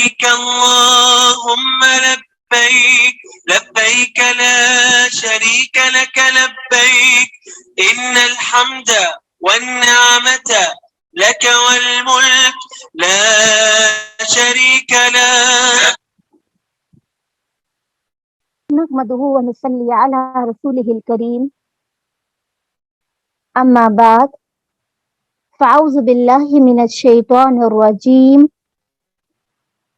لبيك اللهم لبيك لبيك لا شريك لك لبيك إن الحمد والنعمة لك والملك لا شريك لك. نحمده ونصلي على رسوله الكريم أما بعد فأعوذ بالله من الشيطان الرجيم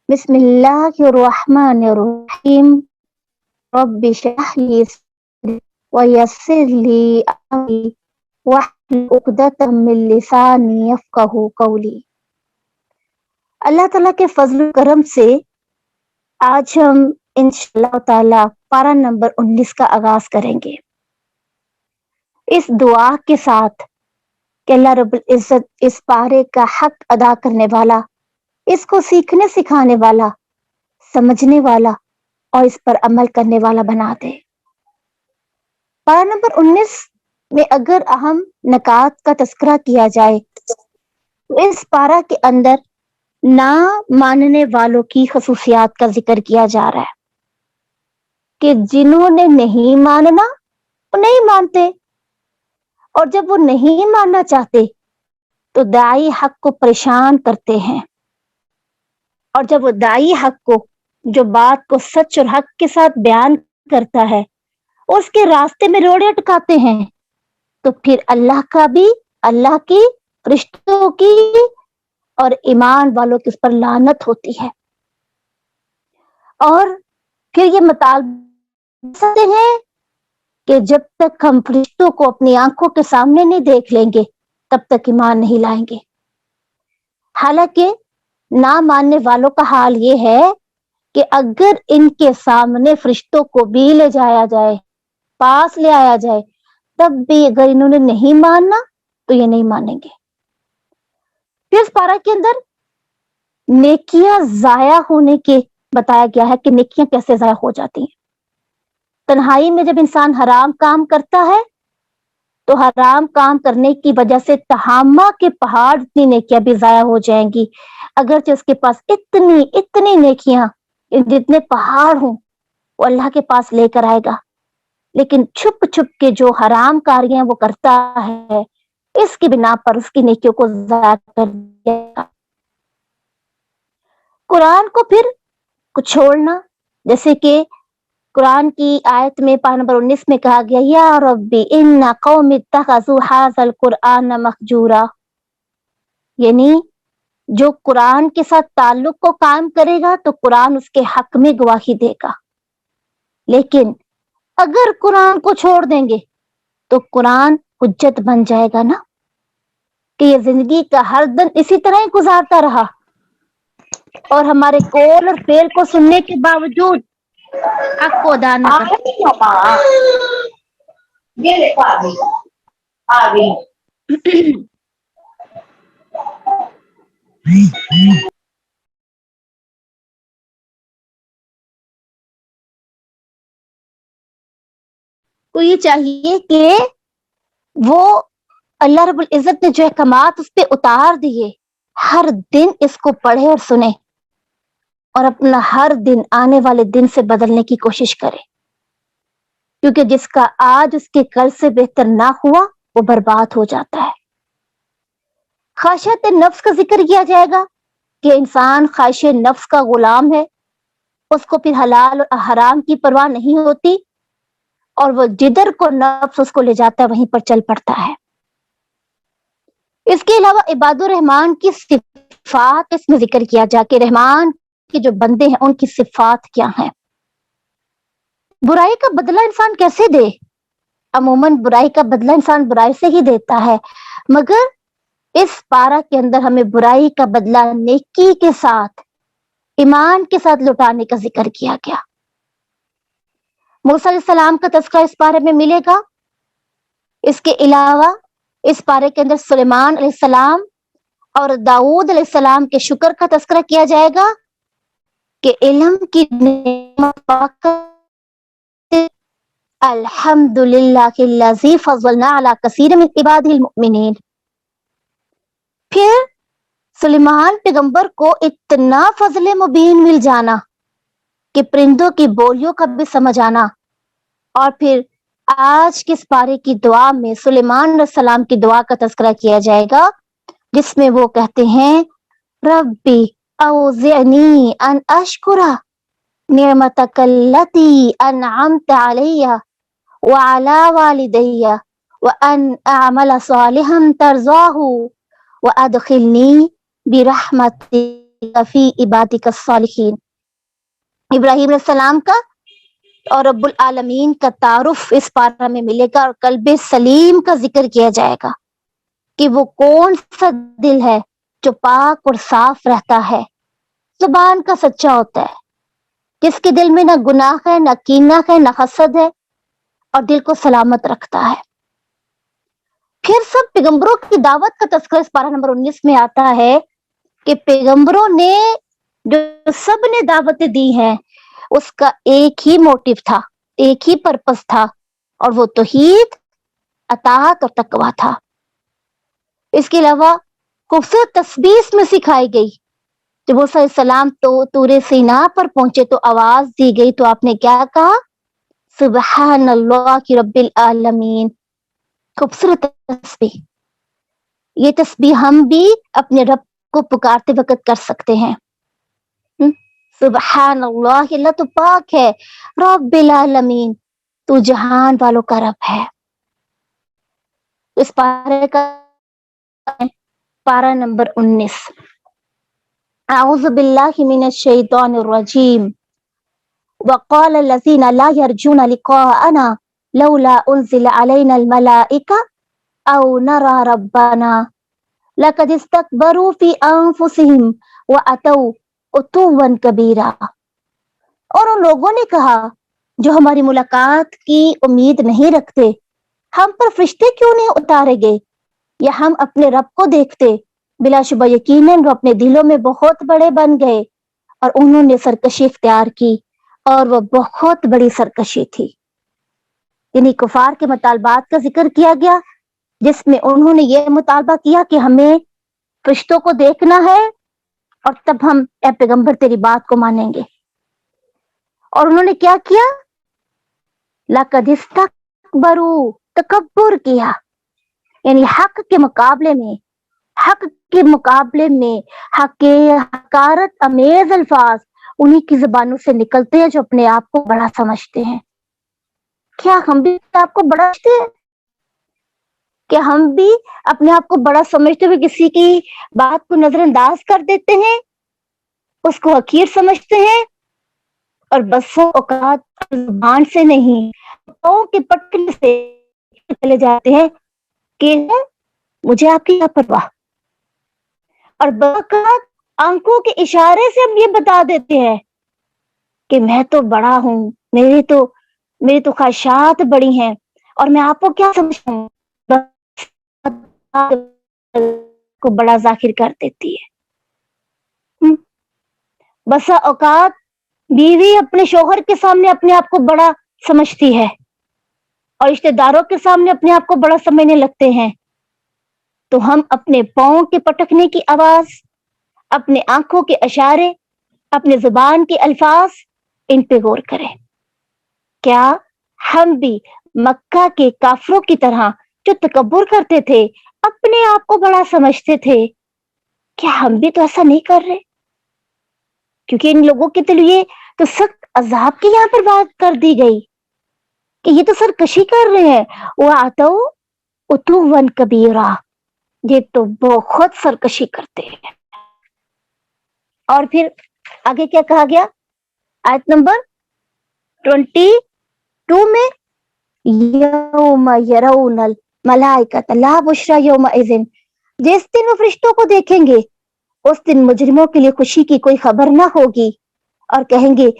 بسم الله الرحمن الرحيم رب اشرح لي صدري ويسر لي أمري واحلل عقدة من لساني يفقهوا قولي. اللہ تعالیٰ کے فضل و کرم سے آج ہم انشاءاللہ تعالیٰ پارہ نمبر 19 کا آغاز کریں گے، اس دعا کے ساتھ کہ اللہ رب العزت اس پارے کا حق ادا کرنے والا، اس کو سیکھنے سکھانے والا، سمجھنے والا اور اس پر عمل کرنے والا بنا دے۔ پارہ نمبر 19 میں اگر اہم نکات کا تذکرہ کیا جائے تو اس پارہ کے اندر نہ ماننے والوں کی خصوصیات کا ذکر کیا جا رہا ہے کہ جنہوں نے نہیں ماننا وہ نہیں مانتے، اور جب وہ نہیں ماننا چاہتے تو داعی حق کو پریشان کرتے ہیں، اور جب وہ داعی حق کو، جو بات کو سچ اور حق کے ساتھ بیان کرتا ہے، اس کے راستے میں روڑے اٹکاتے ہیں، تو پھر اللہ کا بھی، اللہ کی، فرشتوں کی اور ایمان والوں کی اس پر لعنت ہوتی ہے۔ اور پھر یہ مطالبہ ہیں کہ جب تک ہم فرشتوں کو اپنی آنکھوں کے سامنے نہیں دیکھ لیں گے تب تک ایمان نہیں لائیں گے۔ حالانکہ نہ ماننے والوں کا حال یہ ہے کہ اگر ان کے سامنے فرشتوں کو بھی لے جایا جائے، پاس لے آیا جائے، تب بھی اگر انہوں نے نہیں ماننا تو یہ نہیں مانیں گے۔ پھر اس پارہ کے اندر نیکیاں ضائع ہونے کے بتایا گیا ہے کہ نیکیاں کیسے ضائع ہو جاتی ہیں۔ تنہائی میں جب انسان حرام کام کرتا ہے تو حرام کام کرنے کی وجہ سے تہامہ کے پہاڑ اتنی نیکیاں بھی ضائع ہو جائیں گی، اگرچہ اس کے پاس اتنی نیکیاں جتنے پہاڑ ہوں وہ اللہ کے پاس لے کر آئے گا، لیکن چھپ چھپ کے جو حرام کاریاں وہ کرتا ہے اس کی بنا پر اس کی نیکیوں کو ضائع کر دیا گا۔ قرآن کو پھر چھوڑنا، جیسے کہ قرآن کی آیت میں پارہ نمبر 19 میں کہا گیا یا ربی ان قوم اتخذوا ھذا القرآن مہجورا، یعنی جو قرآن کے ساتھ تعلق کو قائم کرے گا تو قرآن اس کے حق میں گواہی دے گا، لیکن اگر قرآن کو چھوڑ دیں گے تو قرآن حجت بن جائے گا نا، کہ یہ زندگی کا ہر دن اسی طرح ہی گزارتا رہا اور ہمارے قول اور فعل کو سننے کے باوجود حق کو ادا نہ کر۔ کو یہ چاہیے کہ وہ اللہ رب العزت نے جو احکامات اس پہ اتار دیے ہر دن اس کو پڑھے اور سنے اور اپنا ہر دن آنے والے دن سے بدلنے کی کوشش کرے، کیونکہ جس کا آج اس کے کل سے بہتر نہ ہوا وہ برباد ہو جاتا ہے۔ خواہشات نفس کا ذکر کیا جائے گا کہ انسان خواہش نفس کا غلام ہے، اس کو پھر حلال اور حرام کی پرواہ نہیں ہوتی اور وہ جدھر کو نفس اس کو لے جاتا ہے وہیں پر چل پڑتا ہے۔ اس کے علاوہ عباد الرحمان کی صفات اس میں ذکر کیا جا کہ رحمان کے جو بندے ہیں ان کی صفات کیا ہیں۔ برائی کا بدلہ انسان کیسے دے؟ عموماً برائی کا بدلہ انسان برائی سے ہی دیتا ہے، مگر اس پارہ کے اندر ہمیں برائی کا بدلہ نیکی کے ساتھ، ایمان کے ساتھ لوٹانے کا ذکر کیا گیا۔ موسیٰ علیہ السلام کا تذکرہ اس پارے میں ملے گا۔ اس کے علاوہ اس پارے کے اندر سلیمان علیہ السلام اور داؤد علیہ السلام کے شکر کا تذکرہ کیا جائے گا کہ علم کی نعمت پا کر الحمدللہ الذی فضلنا علی کثیر من عبادہ المؤمنین۔ پھر سلیمان پیغمبر کو اتنا فضل مبین مل جانا کہ پرندوں کی بولیوں کا بھی سمجھ آنا. اور پھر آج کے اس پارے کی دعا میں سلیمان علیہ السلام کی دعا کا تذکرہ کیا جائے گا، جس میں وہ کہتے ہیں ربی اوزعنی ان اشکر نعمتک التی انعمت علی وعلی والدی وان اعمل صالحا ترضاہ وادخلنی برحمتک فی عبادک الصالحین. ابراہیم علیہ السلام کا اور رب العالمین کا تعارف اس پارہ میں ملے گا، اور قلب سلیم کا ذکر کیا جائے گا کہ وہ کون سا دل ہے جو پاک اور صاف رہتا ہے، زبان کا سچا ہوتا ہے، جس کے دل میں نہ گناہ ہے، نہ کینہ ہے، نہ حسد ہے، اور دل کو سلامت رکھتا ہے. پھر سب پیغمبروں کی دعوت کا تذکرہ اس پارہ نمبر 19 میں آتا ہے کہ پیغمبروں نے جو سب نے دعوتیں دی ہیں اس کا ایک ہی موٹیو تھا، ایک ہی پرپس تھا، اور وہ توحید، اطاعت اور تقویٰ تھا. اس کے علاوہ خوبصورت تسبیح اس میں سکھائی گئی. جب موسیٰ علیہ السلام تو طور سینا پر پہنچے تو آواز دی گئی تو آپ نے کیا کہا؟ سبحان اللہ رب العالمین. خوبصورت تسبیح. یہ تسبیح ہم بھی اپنے رب کو پکارتے وقت کر سکتے ہیں. سبحان اللہ، اللہ تو پاک ہے، رب العالمین، تو جہان والوں کا رب ہے. اس پارے کا پارہ نمبر 19. اعوذ باللہ من الشیطان الرجیم. وقال الذین لا يرجون لقاءنا لولا انزل علینا الملائکہ او نرى ربنا لقد استکبروا فی انفسهم واتوا عتوا کبیرا. اور ان لوگوں نے کہا جو ہماری ملاقات کی امید نہیں رکھتے، ہم پر فرشتے کیوں نہیں اتارے گئے یا ہم اپنے رب کو دیکھتے. بلا شبہ یقیناً وہ اپنے دلوں میں بہت بڑے بن گئے اور انہوں نے سرکشی اختیار کی، اور وہ بہت بڑی سرکشی تھی. یعنی کفار کے مطالبات کا ذکر کیا گیا، جس میں انہوں نے یہ مطالبہ کیا کہ ہمیں فرشتوں کو دیکھنا ہے اور تب ہم اے پیغمبر تیری بات کو مانیں گے. اور انہوں نے کیا کیا؟ لَقَدِ اسْتَكْبَرُوا، تکبر کیا. یعنی حق کے مقابلے میں حق کے حقارت امیز الفاظ انہی کی زبانوں سے نکلتے ہیں جو اپنے آپ کو بڑا سمجھتے ہیں. کیا ہم بھی آپ کو بڑا سمجھتے ہیں؟ کہ ہم بھی اپنے آپ کو بڑا سمجھتے ہوئے کسی کی بات کو نظر انداز کر دیتے ہیں، اس کو حقیر سمجھتے ہیں، اور بسوں اوقات زبان سے نہیں پاؤں کے پٹکنے سے چلے جاتے ہیں کہ مجھے آپ کی کیا پرواہ. اور اوقات آنکھوں کے اشارے سے ہم یہ بتا دیتے ہیں کہ میں تو بڑا ہوں، میری تو خواہشات بڑی ہیں، اور میں آپ کو کیا سمجھتا ہوں، کو بڑا ظاہر کر دیتی ہے. بسا اوقات بیوی اپنے شوہر کے سامنے اپنے آپ کو بڑا سمجھتی ہے اور رشتہ داروں کے سامنے اپنے آپ کو بڑا سمجھنے لگتے ہیں. تو ہم اپنے پاؤں کے پٹکنے کی آواز، اپنے آنکھوں کے اشارے، اپنے زبان کے الفاظ، ان پہ غور کریں. کیا ہم بھی مکہ کے کافروں کی طرح جو تکبر کرتے تھے، اپنے آپ کو بڑا سمجھتے تھے، کیا ہم بھی تو ایسا نہیں کر رہے؟ کیونکہ ان لوگوں کے لیے تو سخت عذاب کی یہاں پر بات کر دی گئی کہ یہ تو سرکشی کر رہے ہیں. وَأَتَوْا عُتُوًّا كَبِيرًا، یہ تو بہت سرکشی کرتے ہیں. اور پھر آگے کیا کہا گیا آیت نمبر 22 میں؟ یوم یرون الملائکۃ لا بشری یومئذ، جس دن وہ فرشتوں کو دیکھیں گے اس دن مجرموں کے لیے خوشی کی کوئی خبر نہ ہوگی، اور کہیں گے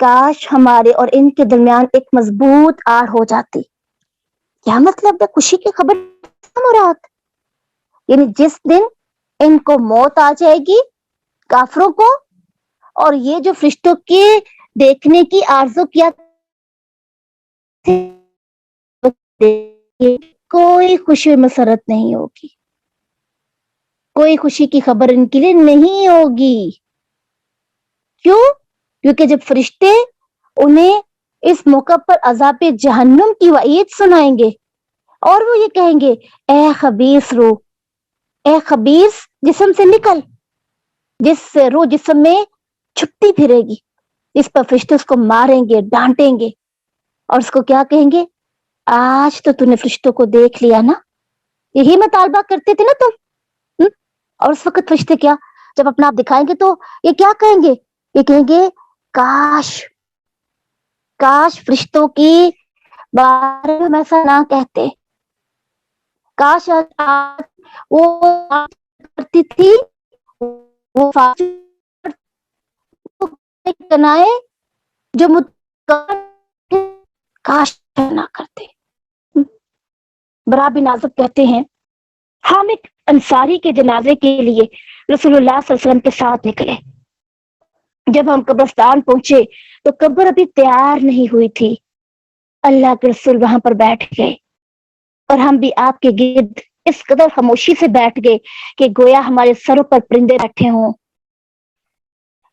کاش ہمارے اور ان کے درمیان ایک مضبوط آڑ ہو جاتی. کیا مطلب ہے خوشی کی خبر مراد؟ یعنی جس دن ان کو موت آ جائے گی کافروں کو، اور یہ جو فرشتوں کے دیکھنے کی آرزو کیا کوئی خوشی مسرت نہیں ہوگی. کوئی خوشی کی خبر ان کے لیے نہیں ہوگی. کیوں؟ کیونکہ جب فرشتے انہیں اس موقع پر عذاب جہنم کی وعید سنائیں گے اور وہ یہ کہیں گے اے خبیث روح، اے خبیث جسم سے نکل، جس سے روح جسم میں چھپتی پھرے گی، اس پر فرشتے اس کو ماریں گے، ڈانٹیں گے اور اس کو کیا کہیں گے؟ آج تو نے فرشتوں کو دیکھ لیا نا، یہی مطالبہ کرتے تھے نا تم. اور اس وقت فرشتے کیا جب اپنا آپ دکھائیں گے تو یہ کیا کہیں گے؟ یہ کہیں گے کاش فرشتوں کی بارے میں ایسا نہ کہتے، کاش وہ کرتی تھی وہ کنائے جو کاش نہ کرتے. برا بن عازب کہتے ہیں حامد انصاری کے جنازے کے لیے رسول اللہ صلی اللہ علیہ وسلم کے ساتھ نکلے. جب ہم قبرستان پہنچے تو قبر ابھی تیار نہیں ہوئی تھی. اللہ کے رسول وہاں پر بیٹھ گئے اور ہم بھی آپ کے گرد اس قدر خاموشی سے بیٹھ گئے کہ گویا ہمارے سروں پر پرندے بیٹھے ہوں.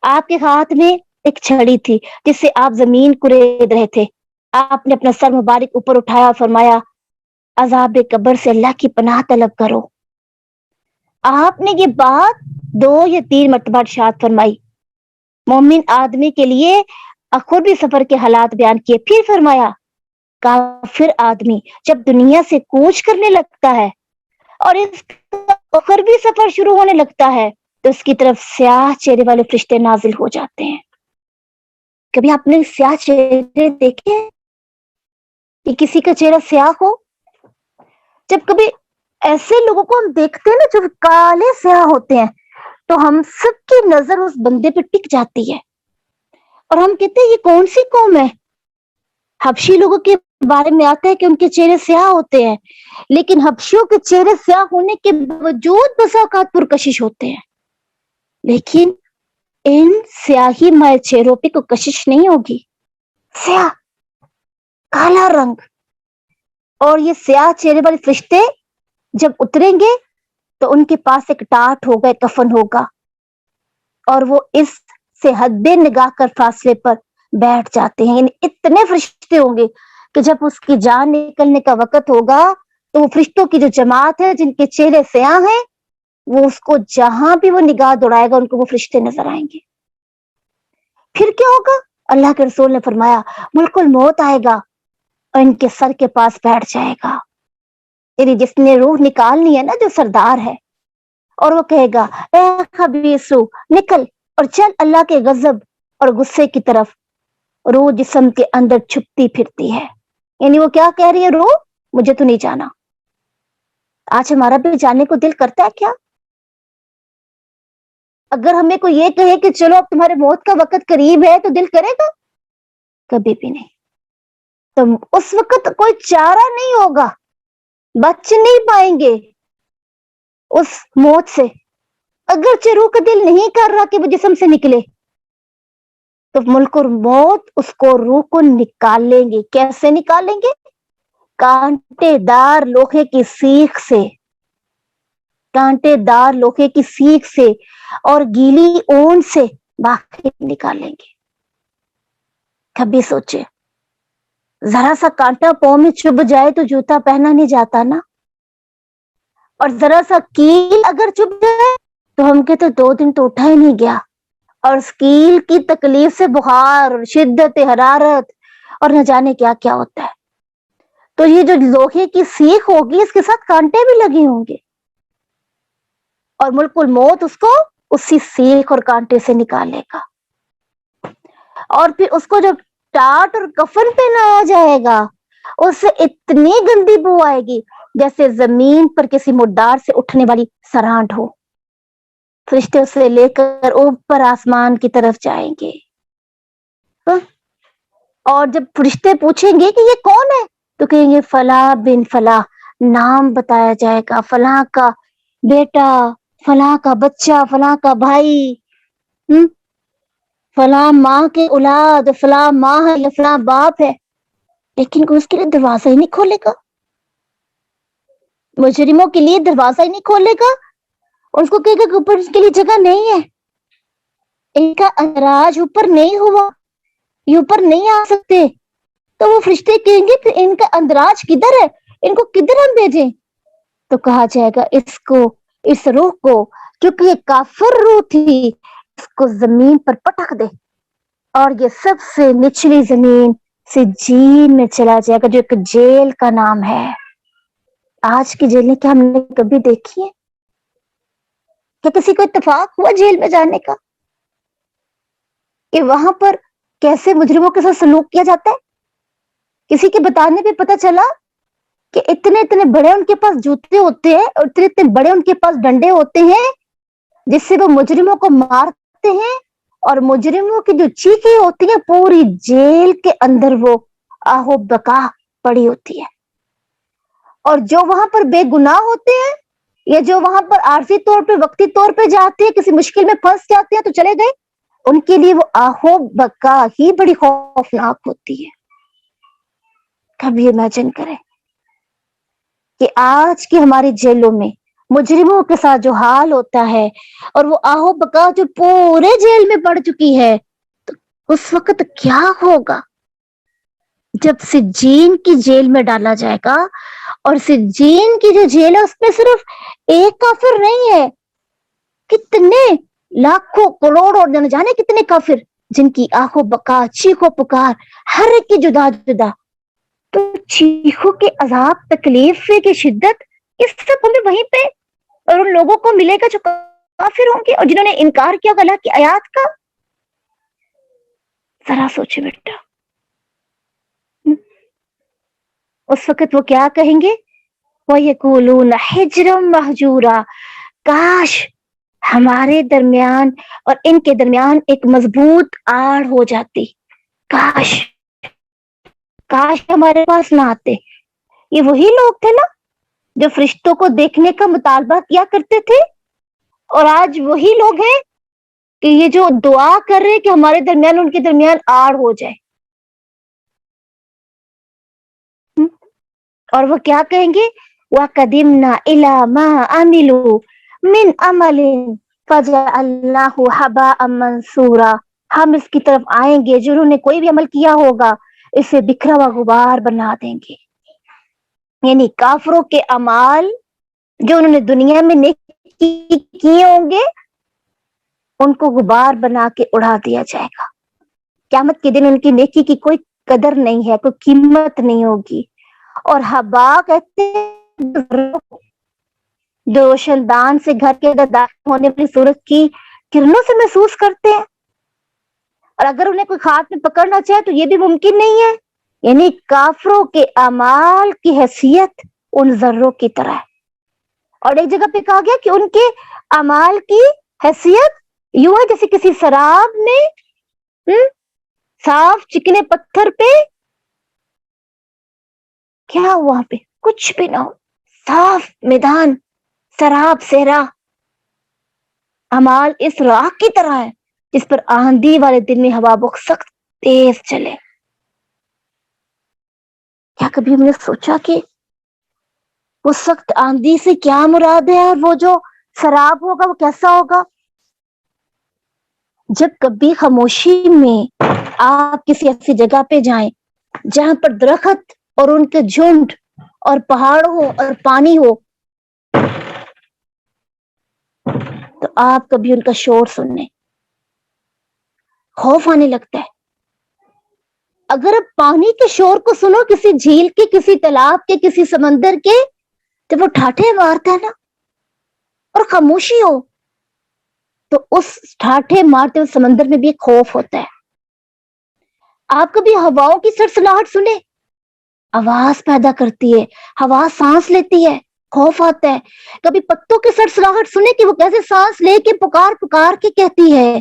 آپ کے ہاتھ میں ایک چھڑی تھی جس سے آپ زمین کرید رہے تھے. آپ نے اپنا سر مبارک اوپر اٹھایا اور فرمایا عذاب قبر سے اللہ کی پناہ طلب کرو. آپ نے یہ بات 2 یا 3 مرتبہ ارشاد فرمائی. مومن آدمی کے لیے خود بھی سفر کے حالات بیان کیے. پھر فرمایا کافر آدمی جب دنیا سے کوچ کرنے لگتا ہے اور اس کا اخروی سفر شروع ہونے لگتا ہے تو اس کی طرف سیاہ چہرے والے فرشتے نازل ہو جاتے ہیں. کبھی آپ نے سیاہ چہرے دیکھے کہ کسی کا چہرہ سیاہ ہو؟ جب کبھی ایسے لوگوں کو ہم دیکھتے ہیں نا جو کالے سیاہ ہوتے ہیں تو ہم سب کی نظر اس بندے پہ ٹک جاتی ہے اور ہم کہتے ہیں یہ کون سی قوم ہے. حبشی لوگوں کے بارے میں آتا ہے کہ ان کے چہرے سیاہ ہوتے ہیں، لیکن حبشیوں کے چہرے سیاہ ہونے کے باوجود بسا اوقات پرکشش ہوتے ہیں. لیکن ان سیاہی مائل چہروں پہ کوئی کشش نہیں ہوگی. سیاہ کالا رنگ. اور یہ سیاہ چہرے والے فرشتے جب اتریں گے تو ان کے پاس ایک ٹاٹ ہوگا، ایک کفن ہوگا اور وہ اس سے حد نگاہ کر فاصلے پر بیٹھ جاتے ہیں. یعنی اتنے فرشتے ہوں گے کہ جب اس کی جان نکلنے کا وقت ہوگا تو وہ فرشتوں کی جو جماعت ہے جن کے چہرے سیاہ ہیں وہ اس کو جہاں بھی وہ نگاہ دوڑائے گا ان کو وہ فرشتے نظر آئیں گے. پھر کیا ہوگا؟ اللہ کے رسول نے فرمایا ملک الموت آئے گا اور ان کے سر کے پاس بیٹھ جائے گا. یعنی جس نے روح نکالنی ہے نا، جو سردار ہے، اور وہ کہے گا اے خبیث روح نکل اور چل اللہ کے غضب اور غصے کی طرف. روح جسم کے اندر چھپتی پھرتی ہے. یعنی وہ کیا کہہ رہی ہے؟ روح مجھے تو نہیں جانا. آج ہمارا بھی جانے کو دل کرتا ہے کیا؟ اگر ہمیں کوئی یہ کہے کہ چلو اب تمہارے موت کا وقت قریب ہے تو دل کرے گا؟ کبھی بھی نہیں. تو اس وقت کوئی چارہ نہیں ہوگا، بچ نہیں پائیں گے اس موت سے. اگرچہ روح کا دل نہیں کر رہا کہ وہ جسم سے نکلے تو ملک اور موت اس کو روح کو نکال لیں گے. کیسے نکالیں گے؟ کانٹے دار لوہے کی سیخ سے، کانٹے دار لوہے کی سیخ سے اور گیلی اون سے باہر نکالیں گے. کبھی سوچے ذرا سا کانٹا پاؤں میں چبھ جائے تو جوتا پہنا نہیں جاتا نا، اور ذرا سا کیل اگر چبھ جائے تو ہم کہتے 2 دن تو اٹھا ہی نہیں گیا. اور اس کیل کی تکلیف سے بخار، شدت حرارت اور نہ جانے کیا کیا ہوتا ہے. تو یہ جو لوہے کی سیخ ہوگی اس کے ساتھ کانٹے بھی لگے ہوں گے اور ملک الموت اس کو اسی سیخ اور کانٹے سے نکالے گا. اور پھر اس کو جب ٹاٹ اور کفن پہنایا جائے گا اس سے اتنی گندی بو آئے گی جیسے زمین پر کسی مردار سے اٹھنے والی سرانٹ ہو. فرشتے اسے لے کر اوپر آسمان کی طرف جائیں گے. اور جب فرشتے پوچھیں گے کہ یہ کون ہے تو کہیں گے فلاں بن فلاں. نام بتایا جائے گا، فلاں کا بیٹا، فلاں کا بچہ، فلاں کا بھائی، فلاں ماں کے اولاد، فلاں ماں ہے یا فلاں باپ ہے. لیکن کوئی اس کے لیے دروازہ ہی نہیں کھولے گا، مجرموں کے لیے دروازہ ہی نہیں کھولے گا. اس کو کہے گا کہ اوپر کے لیے جگہ نہیں ہے، ان کا اندراج اوپر نہیں ہوا، یہ اوپر نہیں آ سکتے. تو وہ فرشتے کہیں گے کہ ان کا اندراج کدھر ہے، ان کو کدھر ہم بھیجیں؟ تو کہا جائے گا اس روح کو، کیونکہ یہ کافر روح تھی، اس کو زمین پر پٹک دے اور یہ سب سے نچلی زمین سجین میں چلا جائے گا، جو ایک جیل کا نام ہے. آج کی جیلیں کیا ہم نے کبھی دیکھی ہے؟ کیا کسی کو اتفاق ہوا جیل میں جانے کا کہ وہاں پر کیسے مجرموں کے ساتھ سلوک کیا جاتا ہے؟ کسی کے بتانے پہ پتہ چلا کہ اتنے اتنے بڑے ان کے پاس جوتے ہوتے ہیں اور اتنے اتنے بڑے ان کے پاس ڈنڈے ہوتے ہیں جس سے وہ مجرموں کو مارتے ہیں، اور مجرموں کی جو چیخیں ہوتی ہیں پوری جیل کے اندر وہ آہو بکا پڑی ہوتی ہے. اور جو وہاں پر بے گناہ ہوتے ہیں یا جو وہاں پر عارضی طور پہ وقتی طور پہ جاتے ہیں، کسی مشکل میں پھنس جاتے ہیں تو چلے گئے، ان کے لیے وہ آہو بکا ہی بڑی خوفناک ہوتی ہے. کبھی امیجن کریں کہ آج کی ہماری جیلوں میں مجرموں کے ساتھ جو حال ہوتا ہے، اور وہ آہو بکا جو پورے جیل میں پڑ چکی ہے، تو اس وقت کیا ہوگا جب سجین کی جیل میں ڈالا جائے گا. اور سجین کی جو جیل ہے اس میں صرف ایک کافر نہیں ہے، کتنے لاکھوں کروڑوں نہ جانے کتنے کافر جن کی آہو بکا چیخو پکار ہر ایک کی جدا جدا. تو چیخوں کے عذاب تکلیف کی شدت اس سب ہمیں وہیں پہ اور ان لوگوں کو ملے گا جو کافر ہوں گے اور جنہوں نے انکار کیا اللہ کی آیات کا. ذرا سوچے بیٹا، اس وقت وہ کیا کہیں گے؟ وَيَقُولُونَ حِجْرًا مَحْجُورًا، کاش ہمارے درمیان اور ان کے درمیان ایک مضبوط آڑ ہو جاتی، کاش ہمارے پاس نہ آتے. یہ وہی لوگ تھے نا جو فرشتوں کو دیکھنے کا مطالبہ کیا کرتے تھے، اور آج وہی لوگ ہیں کہ یہ جو دعا کر رہے کہ ہمارے درمیان ان کے درمیان آڑ ہو جائے. اور وہ کیا کہیں گے؟ وَقَدِمْنَا إِلَى مَا عَمِلُوا مِنْ عَمَلٍ فَجَعَلْنَاهُ هَبَاءً مَنْثُورًا، ہم اس کی طرف آئیں گے جو انہوں نے کوئی بھی عمل کیا ہوگا اسے بکھرا ہوا غبار بنا دیں گے. یعنی کافروں کے اعمال جو انہوں نے دنیا میں نیکی کیے ہوں گے ان کو غبار بنا کے اڑا دیا جائے گا. قیامت کے دن ان کی نیکی کی کوئی قدر نہیں ہے، کوئی قیمت نہیں ہوگی. اور ہبا کہتے ہیں جو روشن دان سے گھر کے اندر داخل ہونے والی سورج کی کرنوں سے محسوس کرتے ہیں، اور اگر انہیں کوئی ہاتھ میں پکڑنا چاہے تو یہ بھی ممکن نہیں ہے. یعنی کافروں کے اعمال کی حیثیت ان ذروں کی طرح ہے. اور ایک جگہ پہ کہا گیا کہ ان کے اعمال کی حیثیت یوں ہے جیسے کسی سراب میں صاف چکنے پتھر پہ کیا ہو، وہاں پہ کچھ بھی نہ ہو، صاف میدان، سراب صحرا. اعمال اس راہ کی طرح ہے جس پر آندھی والے دن میں ہوا بہت سخت تیز چلے. کیا کبھی ہم نے سوچا کہ وہ سخت آندھی سے کیا مراد ہے، اور وہ جو سراب ہوگا وہ کیسا ہوگا؟ جب کبھی خاموشی میں آپ کسی ایسی جگہ پہ جائیں جہاں پر درخت اور ان کے جھنڈ اور پہاڑ ہو اور پانی ہو، تو آپ کبھی ان کا شور سننے خوف آنے لگتا ہے. اگر آپ پانی کے شور کو سنو، کسی جھیل کے، کسی تالاب کے، کسی سمندر کے، جب وہ ٹھاٹھے مارتا ہے نا اور خاموشی ہو، تو اس ٹھاٹھے مارتے ہوئے سمندر میں بھی ایک خوف ہوتا ہے. آپ کبھی ہواؤں کی سرسراہٹ سنے؟ آواز پیدا کرتی ہے، ہوا سانس لیتی ہے، خوف آتا ہے. کبھی پتوں کی سرسراہٹ سنے کہ وہ کیسے سانس لے کے پکار پکار کے کہتی ہے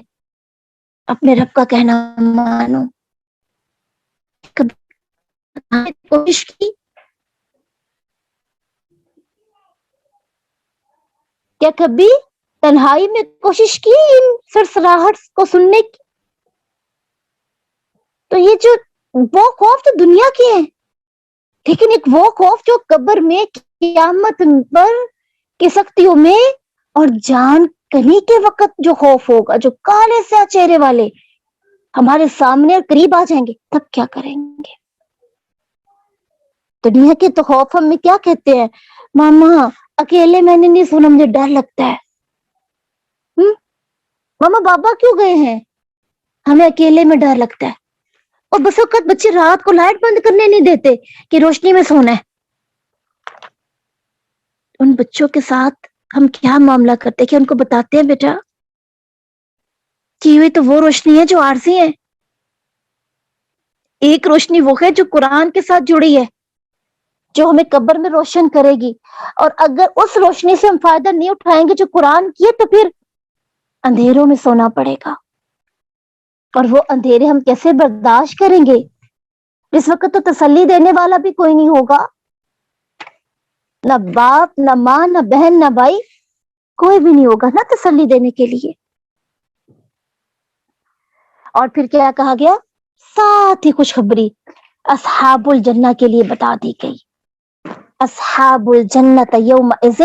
اپنے رب کا کہنا مانو. کبھی کوشش کی کیا کبھی تنہائی میں کوشش کی ان سرسراہٹ کو سننے کی؟ تو یہ جو وہ خوف تو دنیا کے ہیں، لیکن ایک وہ خوف جو قبر میں قیامت پر کی سختیوں میں اور جان کنی کے وقت جو خوف ہوگا، جو کالے سے چہرے والے ہمارے سامنے اور قریب آ جائیں گے، تب کیا کریں گے؟ دنیا کے تو خوف ہم میں کیا کہتے ہیں، ماما اکیلے میں نے نہیں سونا، مجھے ڈر لگتا ہے، ماما بابا کیوں گئے ہیں، ہمیں اکیلے میں ڈر لگتا ہے۔ اور بس وقت بچے رات کو لائٹ بند کرنے نہیں دیتے کہ روشنی میں سونا ہے۔ ان بچوں کے ساتھ ہم کیا معاملہ کرتے کہ ان کو بتاتے ہیں بیٹا کہ یہ تو وہ روشنی ہے جو عارضی ہے، ایک روشنی وہ ہے جو قرآن کے ساتھ جڑی ہے، جو ہمیں قبر میں روشن کرے گی، اور اگر اس روشنی سے ہم فائدہ نہیں اٹھائیں گے جو قرآن کی ہے تو پھر اندھیروں میں سونا پڑے گا، اور وہ اندھیرے ہم کیسے برداشت کریں گے؟ اس وقت تو تسلی دینے والا بھی کوئی نہیں ہوگا، نہ باپ نہ ماں نہ بہن نہ بھائی، کوئی بھی نہیں ہوگا نا تسلی دینے کے لیے۔ اور پھر کیا کہا گیا؟ ساتھ ہی خوشخبری اصحاب الجنہ کے لیے بتا دی گئی، اصحاب الجنت یومئذ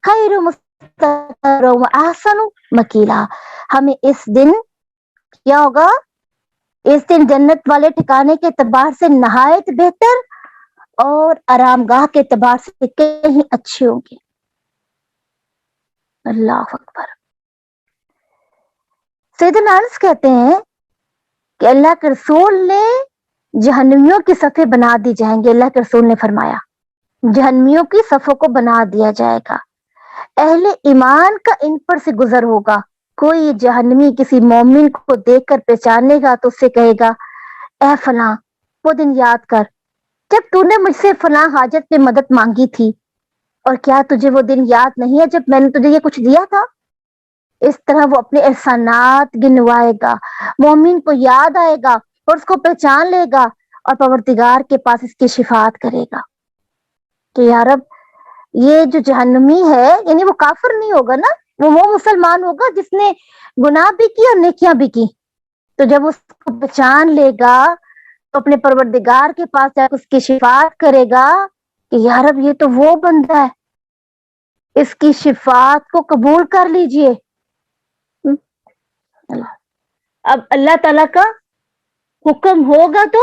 خیر مستقرا واحسن مقیلا۔ ہمیں اس دن کیا ہوگا؟ اس دن جنت والے ٹھکانے کے اعتبار سے نہایت بہتر اور آرام گاہ کے اعتبار سے کہیں اچھے ہوں گے۔ اللہ اکبر۔ سیدنا انس کہتے ہیں کہ اللہ کے رسول نے جہنمیوں کی صفیں بنا دی جائیں گے، اللہ کے رسول نے فرمایا جہنمیوں کی صفوں کو بنا دیا جائے گا، اہل ایمان کا ان پر سے گزر ہوگا، کوئی جہنمی کسی مومن کو دیکھ کر پہچانے گا تو اس سے کہے گا اے فلاں وہ دن یاد کر جب تو نے مجھ سے فلاں حاجت میں مدد مانگی تھی، اور کیا تجھے وہ دن یاد نہیں ہے جب میں نے تجھے یہ کچھ دیا تھا؟ اس طرح وہ اپنے احسانات گنوائے گا، مومن کو یاد آئے گا اور اس کو پہچان لے گا اور پروردگار کے پاس اس کی شفاعت کرے گا کہ یا رب یہ جو جہنمی ہے، یعنی وہ کافر نہیں ہوگا نا، وہ مسلمان ہوگا جس نے گناہ بھی کی اور نیکیاں بھی کی، تو جب اس کو پہچان لے گا تو اپنے پروردگار کے پاس جا کے اس کی شفاعت کرے گا کہ یا رب یہ تو وہ بندہ ہے، اس کی شفاعت کو قبول کر لیجئے۔ اب اللہ تعالیٰ کا حکم ہوگا تو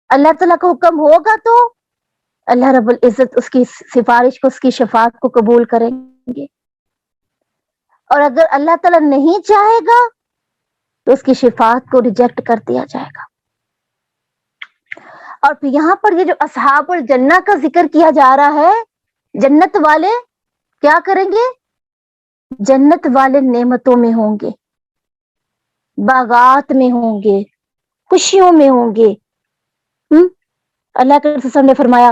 اللہ تعالیٰ کا حکم ہوگا تو اللہ رب العزت اس کی سفارش کو، اس کی شفاعت کو قبول کریں گے، اور اگر اللہ تعالیٰ نہیں چاہے گا تو اس کی شفاعت کو ریجیکٹ کر دیا جائے گا۔ اور پھر یہاں پر یہ جو اصحاب الجنہ کا ذکر کیا جا رہا ہے، جنت والے کیا کریں گے؟ جنت والے نعمتوں میں ہوں گے، باغات میں ہوں گے، خوشیوں میں ہوں گے۔ اللہ کے رسول نے فرمایا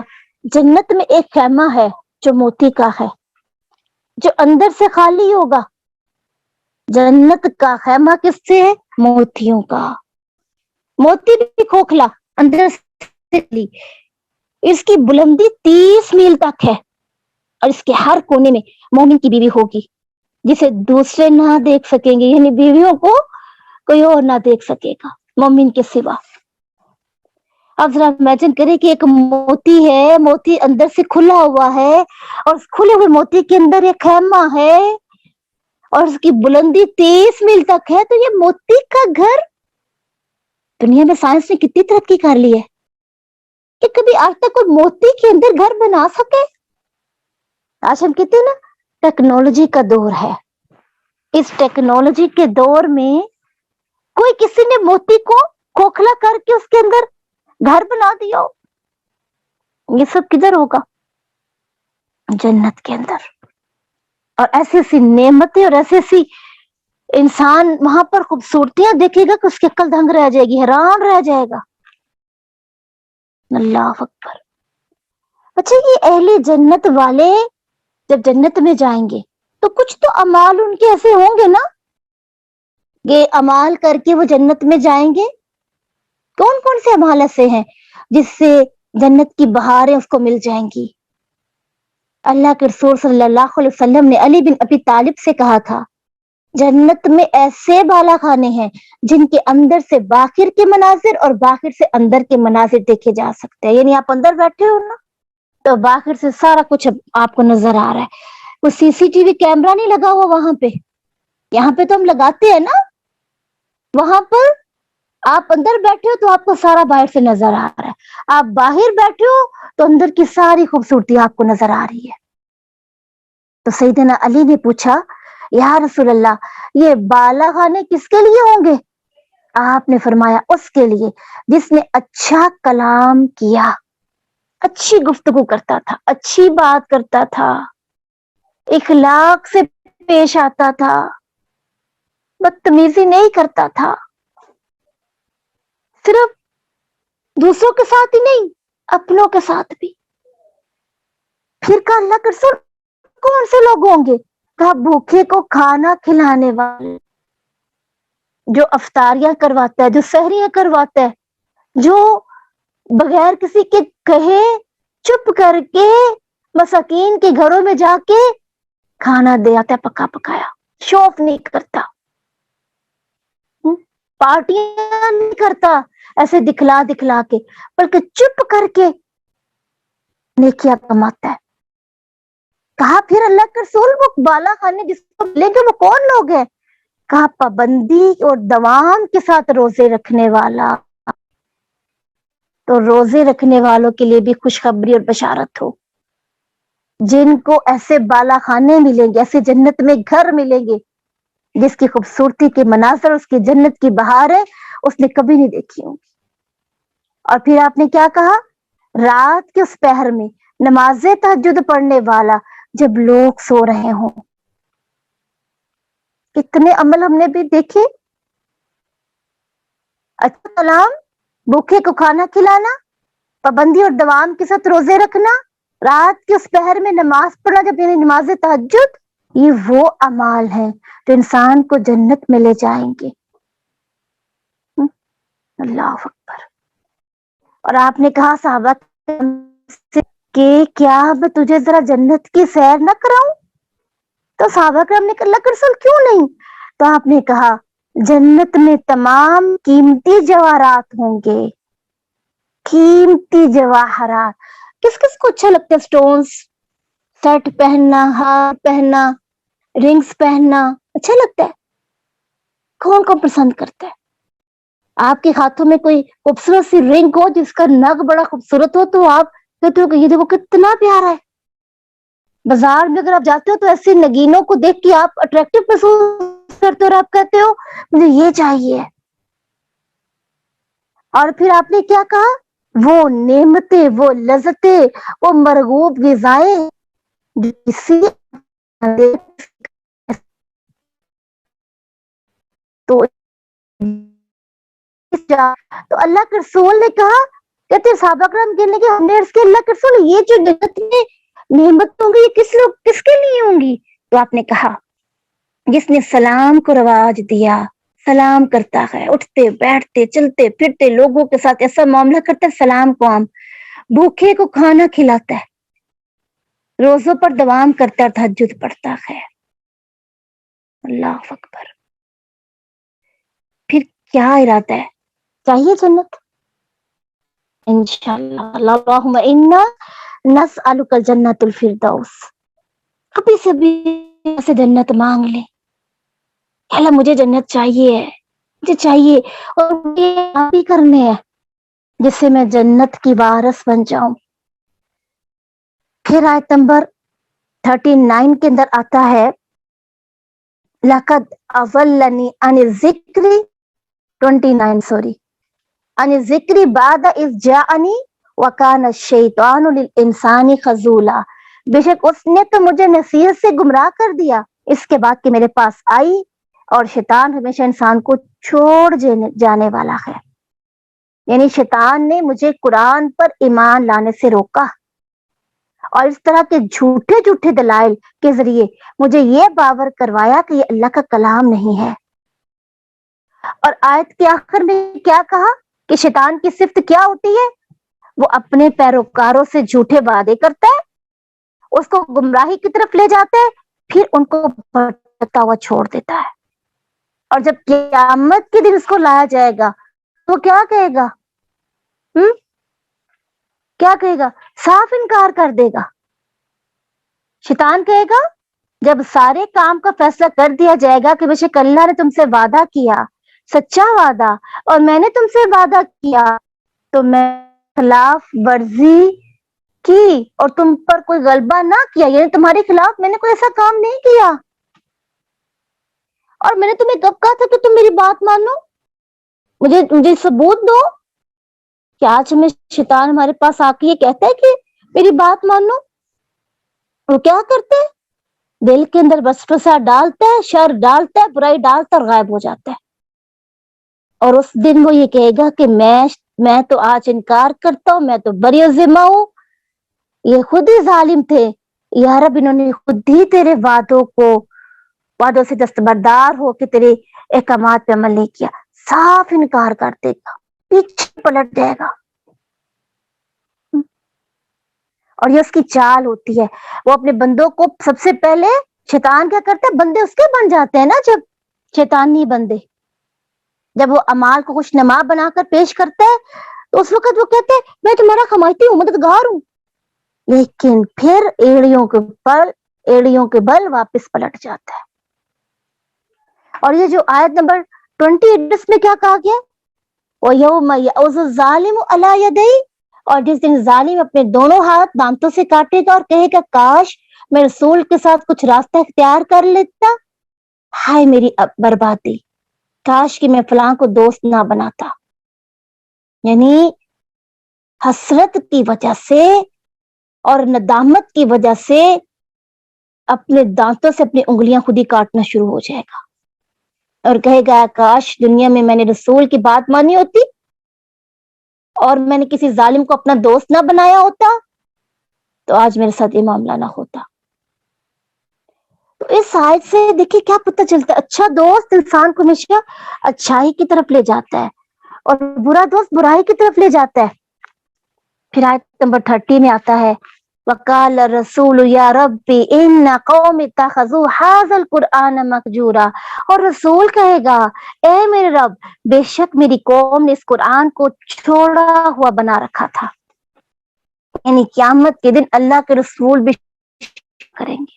جنت میں ایک خیمہ ہے جو موتی کا ہے، جو اندر سے خالی ہوگا۔ جنت کا خیمہ کس سے ہے؟ موتیوں کا، موتی بھی کھوکھلا اندر سے خالی، اس کی بلندی 30 میل تک ہے، اور اس کے ہر کونے میں مومن کی بیوی ہوگی جسے دوسرے نہ دیکھ سکیں گے، یعنی بیویوں کو کوئی اور نہ دیکھ سکے گا مومن کے سوا۔ اب ذرا امیجن کریں کہ ایک موتی ہے، موتی اندر سے کھلا ہوا ہے، اور اس کھلے ہوئے موتی کے اندر ایک خیمہ ہے اور اس کی بلندی 30 میل تک ہے، تو یہ موتی کا گھر، دنیا میں سائنس نے کتنی ترقی کر لی ہے کہ کبھی آج تک کوئی موتی کے اندر گھر بنا سکے۔ آج ہم کہتے ہیں نا ٹیکنالوجی کا دور ہے، اس ٹیکنالوجی کے دور میں کوئی کسی نے موتی کو کھوکھلا کر کے اس کے اندر گھر بنا دیا ہو، یہ سب کدھر ہوگا؟ جنت کے اندر، اور ایسی ایسی نعمتیں اور ایسی ایسی انسان وہاں پر خوبصورتیاں دیکھے گا کہ اس کی عقل دنگ رہ جائے گی، حیران رہ جائے گا۔ اللہ اکبر۔ اچھا یہ اہل جنت والے جب جنت میں جائیں گے تو کچھ تو اعمال ان کے ایسے ہوں گے نا، یہ اعمال کر کے وہ جنت میں جائیں گے۔ کون کون سے اعمال ایسے ہیں جس سے جنت کی بہاریں اس کو مل جائیں گی؟ اللہ کے رسول صلی اللہ علیہ وسلم نے علی بن ابی طالب سے کہا تھا جنت میں ایسے بالا خانے ہیں جن کے اندر سے باخر کے مناظر اور باخر سے اندر کے مناظر دیکھے جا سکتے ہیں، یعنی آپ اندر بیٹھے ہو نا تو باخر سے سارا کچھ آپ کو نظر آ رہا ہے، وہ CCTV کیمرہ نہیں لگا ہوا وہاں پہ. یہاں پہ تو ہم لگاتے ہیں نا, وہاں پر آپ اندر بیٹھے ہو تو آپ کو سارا باہر سے نظر آ رہا ہے, آپ باہر بیٹھے ہو تو اندر کی ساری خوبصورتی آپ کو نظر آ رہی ہے. تو سیدنا علی نے پوچھا, یا رسول اللہ, یہ بالا خانے کس کے لیے ہوں گے؟ آپ نے فرمایا, اس کے لیے جس نے اچھا کلام کیا, اچھی گفتگو کرتا تھا, اچھی بات کرتا تھا, اخلاق سے پیش آتا تھا, بدتمیزی نہیں کرتا تھا, صرف دوسروں کے ساتھ ہی نہیں اپنوں کے ساتھ بھی. پھر کہا اللہ کے رسول کون سے لوگ ہوں گے؟ کہا بھوکے کو کھانا کھلانے والے, جو افطاریاں کرواتا ہے, جو سحریاں کرواتا ہے, جو بغیر کسی کے کہے چپ کر کے مساکین کے گھروں میں جا کے کھانا دے آتا ہے پکا پکایا, شوق نہیں کرتا, پارٹیاں نہیں کرتا ایسے دکھلا دکھلا کے, بلکہ چپ کر کے نیکیاں کماتا ہے. کہا پھر اللہ کے رسول وہ بالا خانے جس کو ملیں گے وہ کون لوگ ہیں؟ کہا پابندی اور دوام کے ساتھ روزے رکھنے والا. تو روزے رکھنے والوں کے لیے بھی خوشخبری اور بشارت ہو, جن کو ایسے بالا خانے ملیں گے, ایسے جنت میں گھر ملیں گے جس کی خوبصورتی کے مناظر, اس کی جنت کی بہار ہے, اس نے کبھی نہیں دیکھی ہوں گی. اور پھر آپ نے کیا کہا, رات کے اس پہر میں نماز تہجد پڑھنے والا جب لوگ سو رہے ہوں. اتنے عمل ہم نے بھی دیکھے, اچھا کلام, بھوکے کو کھانا کھلانا, پابندی اور دوام کے ساتھ روزے رکھنا, رات کے اس پہر میں نماز پڑھنا جب یعنی نماز تہجد, یہ وہ اعمال ہیں جو انسان کو جنت میں لے جائیں گے. اللہ اکبر. اور آپ نے کہا صحابہ کہ کیا میں تجھے ذرا جنت کی سیر نہ کراؤں؟ تو صحابہ کرام نے کہا اللہ کے رسول کیوں نہیں؟ تو آپ نے کہا جنت میں تمام قیمتی جواہرات ہوں گے, قیمتی جواہرات. کس کس کو اچھا لگتا ہے سٹونز, سیٹ پہننا, ہار پہننا, رنگز پہننا اچھا لگتا ہے؟ کون کون پسند کرتا ہے؟ آپ کے ہاتھوں میں کوئی خوبصورت سی رنگ ہو جس کا نگ بڑا خوبصورت ہو تو آپ کہتے ہو کہ یہ دیکھو کتنا پیارا ہے. بازار میں اگر آپ جاتے ہو تو ایسے نگینوں کو دیکھ کے آپ اٹریکٹو محسوس کرتے ہو اور آپ کہتے ہو مجھے یہ چاہیے. اور پھر آپ نے کیا کہا, وہ نعمتیں, وہ لذتیں, وہ مرغوب غذائیں جو کسی تو اللہ کے رسول نے کہا, کہتے صحابہ کرام کہنے لگے ہم نے عرض کیا اللہ کے رسول یہ جو جنت میں نعمت ہوں گی یہ کس کے لیے ہوں گی؟ تو آپ نے کہا جس نے سلام کو رواج دیا, سلام کرتا ہے, اٹھتے بیٹھتے چلتے پھرتے لوگوں کے ساتھ ایسا معاملہ کرتا ہے سلام کو عام, بھوکے کو کھانا کھلاتا ہے, روزوں پر دوام کرتا ہے, تہجد پڑھتا ہے. اللہ اکبر. پھر کیا ارادہ ہے؟ چاہیے جنت انشاءاللہ. اللہم انا نسألک الجنت الفردوس. کبھی سے بھی سے جنت مانگ لے, اللہ مجھے جنت چاہیے, مجھے چاہیے, اور مجھے بھی کرنے ہیں جس سے میں جنت کی وارث بن جاؤں. پھر آیت نمبر 39 کے اندر آتا ہے لقد اضلنی عن الذکر 29 سوری عن الذکر بعد اذ جاءنی وکان الشیطان للانسان خذولا. بے شک اس نے تو مجھے نصیحت سے گمراہ کر دیا اس کے بعد کہ میرے پاس آئی, اور شیطان ہمیشہ انسان کو چھوڑ جانے والا ہے. یعنی شیطان نے مجھے قرآن پر ایمان لانے سے روکا, اور اس طرح کے جھوٹے جھوٹے دلائل کے ذریعے مجھے یہ باور کروایا کہ یہ اللہ کا کلام نہیں ہے. اور آیت کے آخر میں کیا کہا کہ شیطان کی صفت کیا ہوتی ہے؟ وہ اپنے پیروکاروں سے جھوٹے وعدے کرتا ہے, اس کو گمراہی کی طرف لے جاتا ہے, پھر ان کو بھٹکتا ہوا چھوڑ دیتا ہے. اور جب قیامت کے دن اس کو لایا جائے گا تو کیا کہے گا؟ کیا کہے گا؟ صاف انکار کر دے گا. شیطان کہے گا جب سارے کام کا فیصلہ کر دیا جائے گا کہ بے شک اللہ نے تم سے وعدہ کیا سچا وعدہ اور میں نے تم سے وعدہ کیا تو میں خلاف ورزی کی اور تم پر کوئی غلبہ نہ کیا، یعنی تمہارے خلاف میں نے کوئی ایسا کام نہیں کیا، اور میں نے تمہیں کب کہا تھا کہ تم میری بات مانو، مجھے ثبوت دو کہ آج ہمیں شیطان ہمارے پاس آ کے یہ کہتا ہے کہ میری بات مانو، وہ کیا کرتے ہیں؟ دل کے اندر وسوسہ ڈالتا ہے، شر ڈالتا ہے، برائی ڈالتا ہے اور غائب ہو جاتا ہے، اور اس دن وہ یہ کہے گا کہ میں تو آج انکار کرتا ہوں، میں تو بری ذمہ ہوں، یہ خود ہی ظالم تھے یا رب، انہوں نے خود ہی تیرے وعدوں سے دستبردار ہو کے تیرے احکامات پہ عمل نہیں کیا، صاف انکار کر دے گا، پیچھے پلٹ جائے گا. اور یہ اس کی چال ہوتی ہے، وہ اپنے بندوں کو سب سے پہلے شیطان کیا کرتا ہے، بندے اس کے بن جاتے ہیں نا، جب شیطان نہیں بندے، جب وہ اعمال کو خوش نما بنا کر پیش کرتا ہے تو اس وقت وہ کہتے ہیں میں تمہارا حمایتی ہوں، مددگار ہوں، لیکن پھر ایڑیوں کے بل واپس پلٹ جاتا ہے. اور یہ جو آیت نمبر 28 اس میں کیا کہا گیا، وَيَوْمَ يَعُضُ الظَّالِمُ عَلَى يَدَيْهِ، اور جس دن ظالم اپنے دونوں ہاتھ دانتوں سے کاٹے گا اور کہے گا کاش میں رسول کے ساتھ کچھ راستہ اختیار کر لیتا، ہائے میری بربادی، کاش کہ میں فلاں کو دوست نہ بناتا. یعنی حسرت کی وجہ سے اور ندامت کی وجہ سے اپنے دانتوں سے اپنی انگلیاں خود ہی کاٹنا شروع ہو جائے گا اور کہے گا کاش دنیا میں میں نے رسول کی بات مانی ہوتی اور میں نے کسی ظالم کو اپنا دوست نہ بنایا ہوتا تو آج میرے ساتھ یہ معاملہ نہ ہوتا. تو اس آیت سے دیکھیے کیا پتہ چلتا ہے، اچھا دوست انسان کو ہمیشہ اچھائی کی طرف لے جاتا ہے اور برا دوست برائی کی طرف لے جاتا ہے. پھر آیت نمبر 30 میں آتا ہے وقال الرسول یا ربی ان قوم اتخذوا هذا القرآن مهجورا، اور رسول کہے گا اے میرے رب بے شک میری قوم نے اس قرآن کو چھوڑا ہوا بنا رکھا تھا. یعنی قیامت کے دن اللہ کے رسول بھی کریں گے،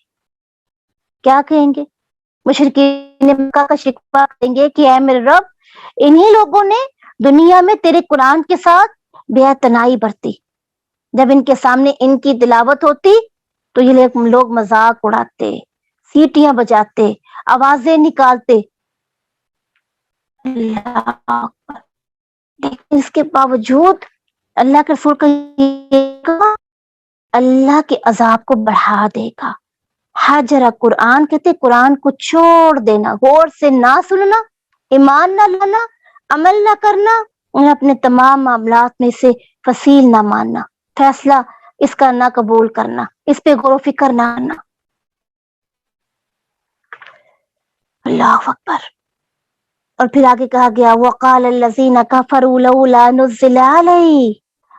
کیا کہیں گے، مشرکین مکہ کا شکوہ کریں گے کہ اے میرے رب انہی لوگوں نے دنیا میں تیرے قرآن کے ساتھ بے اعتنائی برتی، جب ان کے سامنے ان کی تلاوت ہوتی تو یہ لوگ مذاق اڑاتے، سیٹیاں بجاتے، آوازیں نکالتے، لیکن اس کے باوجود اللہ کے رسول کا اللہ کے عذاب کو بڑھا دے گا. حجر قرآن کہتے قرآن کو چھوڑ دینا، غور سے نہ سننا، ایمان نہ لانا، عمل نہ کرنا، انہیں اپنے تمام معاملات میں سے فصیل نہ ماننا، فیصلہ اس کا نہ قبول کرنا، اس پہ غور و فکر نہ کرنا. اللہ اکبر. اور پھر آگے کہا گیا وقال الذین کفروا لولا نزل علیہ،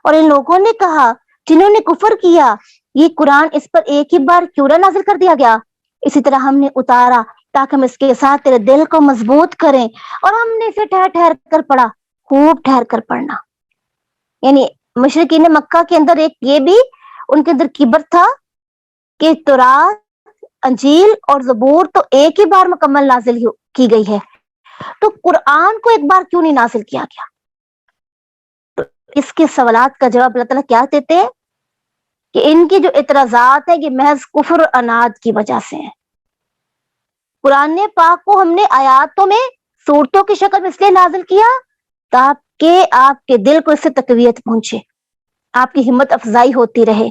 اور ان لوگوں نے کہا جنہوں نے کفر کیا یہ قرآن اس پر ایک ہی بار کیوں نہ نازل کر دیا گیا، اسی طرح ہم نے اتارا تاکہ ہم اس کے ساتھ تیرے دل کو مضبوط کریں، اور ہم نے اسے ٹھہر ٹھہر کر پڑھا، خوب ٹھہر کر پڑھنا. یعنی مشرکین مکہ کے اندر ایک یہ بھی ان کے اندر کبر تھا کہ تورات، انجیل اور زبور تو ایک ہی بار مکمل نازل کی گئی ہے، تو قرآن کو ایک بار کیوں نہیں نازل کیا گیا. تو اس کے سوالات کا جواب اللہ تعالیٰ کیا دیتے ہیں کہ ان کی جو اعتراضات ہیں یہ محض کفر اور عناد کی وجہ سے ہیں. قرآن پاک کو ہم نے آیاتوں میں صورتوں کی شکل میں اس لیے نازل کیا تاکہ آپ کے دل کو اس سے تقویت پہنچے، آپ کی ہمت افزائی ہوتی رہے،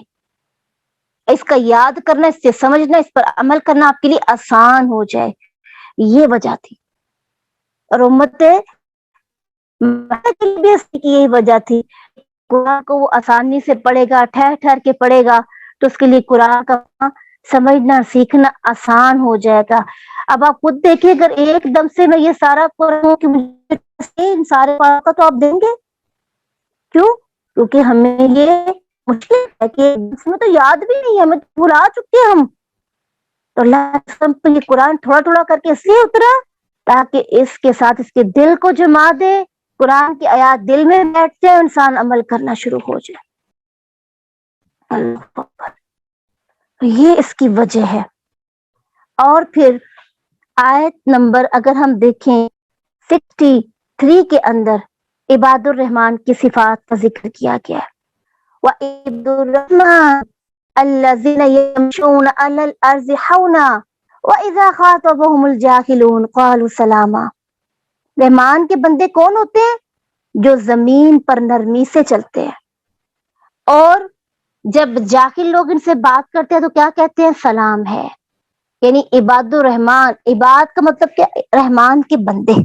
اس کا یاد کرنا، اس سے سمجھنا، اس پر عمل کرنا آپ کے لیے آسان ہو جائے، یہ وجہ تھی. اور امت کی یہی وجہ تھی، قرآن کو وہ آسانی سے پڑھے گا، ٹھہر ٹھہر کے پڑھے گا تو اس کے لیے قرآن کا سمجھنا سیکھنا آسان ہو جائے گا. اب آپ خود دیکھیں اگر ایک دم سے میں یہ سارا قرآن ان سارے کا تو آپ دیں گے کیوں؟ کیونکہ ہمیں یہ مشکل ہے کہ میں تو یاد بھی نہیں ہے، ہمیں بھلا چکے ہم. تو اللہ یہ قرآن تھوڑا تھوڑا کر کے اس لیے اترا تاکہ اس کے ساتھ اس کے دل کو جما دے، قرآن کی آیات دل میں بیٹھ جائے، انسان عمل کرنا شروع ہو جائے. اللہ اکبر. یہ اس کی وجہ ہے. اور پھر آیت نمبر اگر ہم دیکھیں 63 کے اندر عباد الرحمن کی صفات کا ذکر کیا گیا ہے. وَعِبَادُ الرَّحْمَنِ الَّذِينَ يَمْشُونَ عَلَى الْأَرْضِ حَوْنًا وَإِذَا خَاطَبَهُمُ الْجَاهِلُونَ قَالُوا سَلَامًا. رحمان کے بندے کون ہوتے ہیں؟ جو زمین پر نرمی سے چلتے ہیں، اور جب جاہل لوگ ان سے بات کرتے ہیں تو کیا کہتے ہیں؟ سلام ہے. یعنی عباد الرحمان، عباد کا مطلب کیا؟ رحمان کے بندے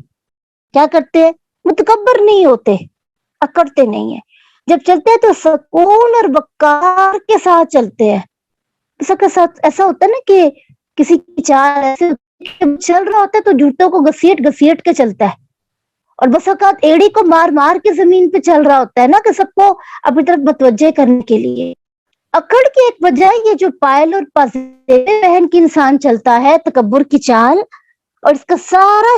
کیا کرتے ہیں؟ متکبر نہیں ہوتے، اکڑتے نہیں ہیں. جب چلتے ہیں تو سکون اور وقار کے ساتھ چلتے ہیں. ایسا ہوتا ہے نا کہ کسی کی چال ایسے چل رہا ہوتا ہے تو جوتوں کو گھسیٹ گھسیٹ کے چلتا ہے، اور بس اوقات ایڑی کو مار مار کے زمین پہ چل رہا ہوتا ہے نا، کہ سب کو اپنی طرف متوجہ کرنے کے لیے. اکڑ کی ایک وجہ یہ جو پائل اور پازیبے پہن کے انسان چلتا ہے، تکبر کی چال، اور اس کا سارا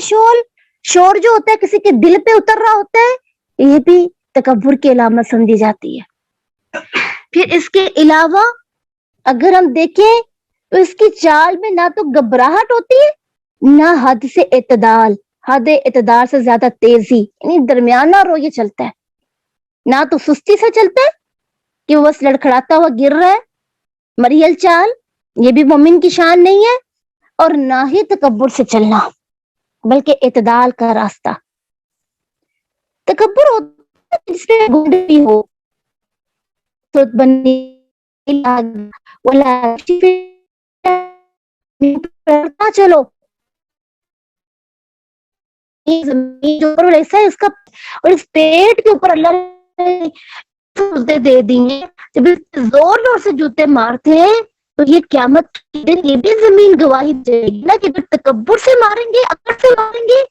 شور جو ہوتا ہے کسی کے دل پہ اتر رہا ہوتا ہے، یہ بھی تکبر کی علامت سمجھی جاتی ہے. پھر اس کے علاوہ اگر ہم دیکھیں تو اس کی چال میں نہ تو گھبراہٹ ہوتی ہے، نہ حد سے اعتدال، حد اعتدال سے زیادہ تیزی، یعنی درمیانہ رو یہ چلتا ہے. نہ تو سستی سے چلتا ہے کہ وہ بس لڑکھڑاتا ہوا گر رہا ہے، مریل چال، یہ بھی مومن کی شان نہیں ہے. اور نہ ہی تکبر سے چلنا، بلکہ اعتدال کا راستہ. تکبر ہوتا ہے جس میں گنڈی ہو، بنی چلو زمین جو اوپر ایسا ہے اس کا، اور اس پیٹ کے اوپر اللہ نے دے دیے. جب زور سے جوتے مارتے ہیں تو یہ قیامت کے دن یہ بھی زمین گواہی دے گی نا کہ اگر تکبر سے ماریں گے، اکڑ سے ماریں گے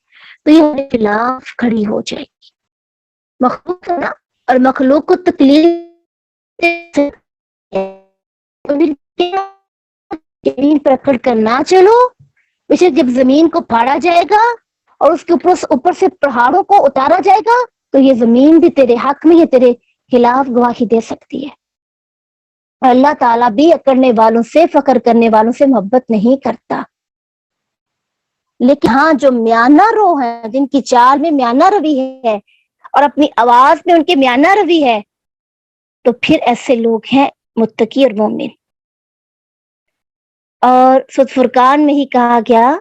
تو یہ ہمارے خلاف کھڑی ہو جائے گی. مخلوق ہے نا، اور مخلوق کو تکلیف زمین پر اکڑ کر نہ چلو. اسے جب زمین کو پھاڑا جائے گا اور اس کے اوپر سے پہاڑوں کو اتارا جائے گا تو یہ زمین بھی تیرے حق میں، یہ تیرے خلاف گواہی دے سکتی ہے. اور اللہ تعالیٰ بھی اکڑنے والوں سے، فخر کرنے والوں سے محبت نہیں کرتا. لیکن ہاں جو میانہ رو ہیں، جن کی چال میں میانہ روی ہے اور اپنی آواز میں ان کی میانہ روی ہے، تو پھر ایسے لوگ ہیں متقی اور مومن. اور سورۃ فرقان میں ہی کہا گیا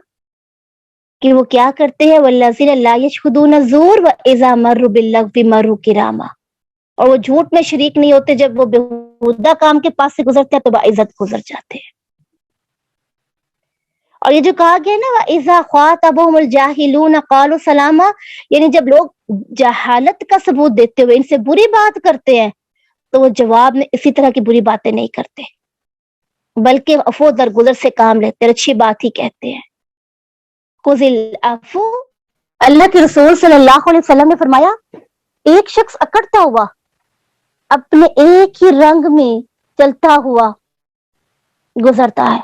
کہ وہ کیا کرتے ہیں؟ والذین لا یشہدون الزور واذا مروا باللغو مروا کراما. اور وہ جھوٹ میں شریک نہیں ہوتے، جب وہ بیہودہ کام کے پاس سے گزرتے ہیں تو باعزت گزر جاتے ہیں. اور یہ جو کہا گیا نا وَإِذَا خَاطَبَهُمُ الْجَاهِلُونَ قَالُوا سَلَامًا، یعنی جب لوگ جہالت کا ثبوت دیتے ہوئے ان سے بری بات کرتے ہیں تو وہ جواب میں اسی طرح کی بری باتیں نہیں کرتے، بلکہ عفو درگزر سے کام لیتے ہیں، اچھی بات ہی کہتے ہیں. خُذِ الْعَفْوَ، اللہ کے رسول صلی اللہ علیہ وسلم نے فرمایا ایک شخص اکڑتا ہوا اپنے ایک ہی رنگ میں چلتا ہوا گزرتا ہے،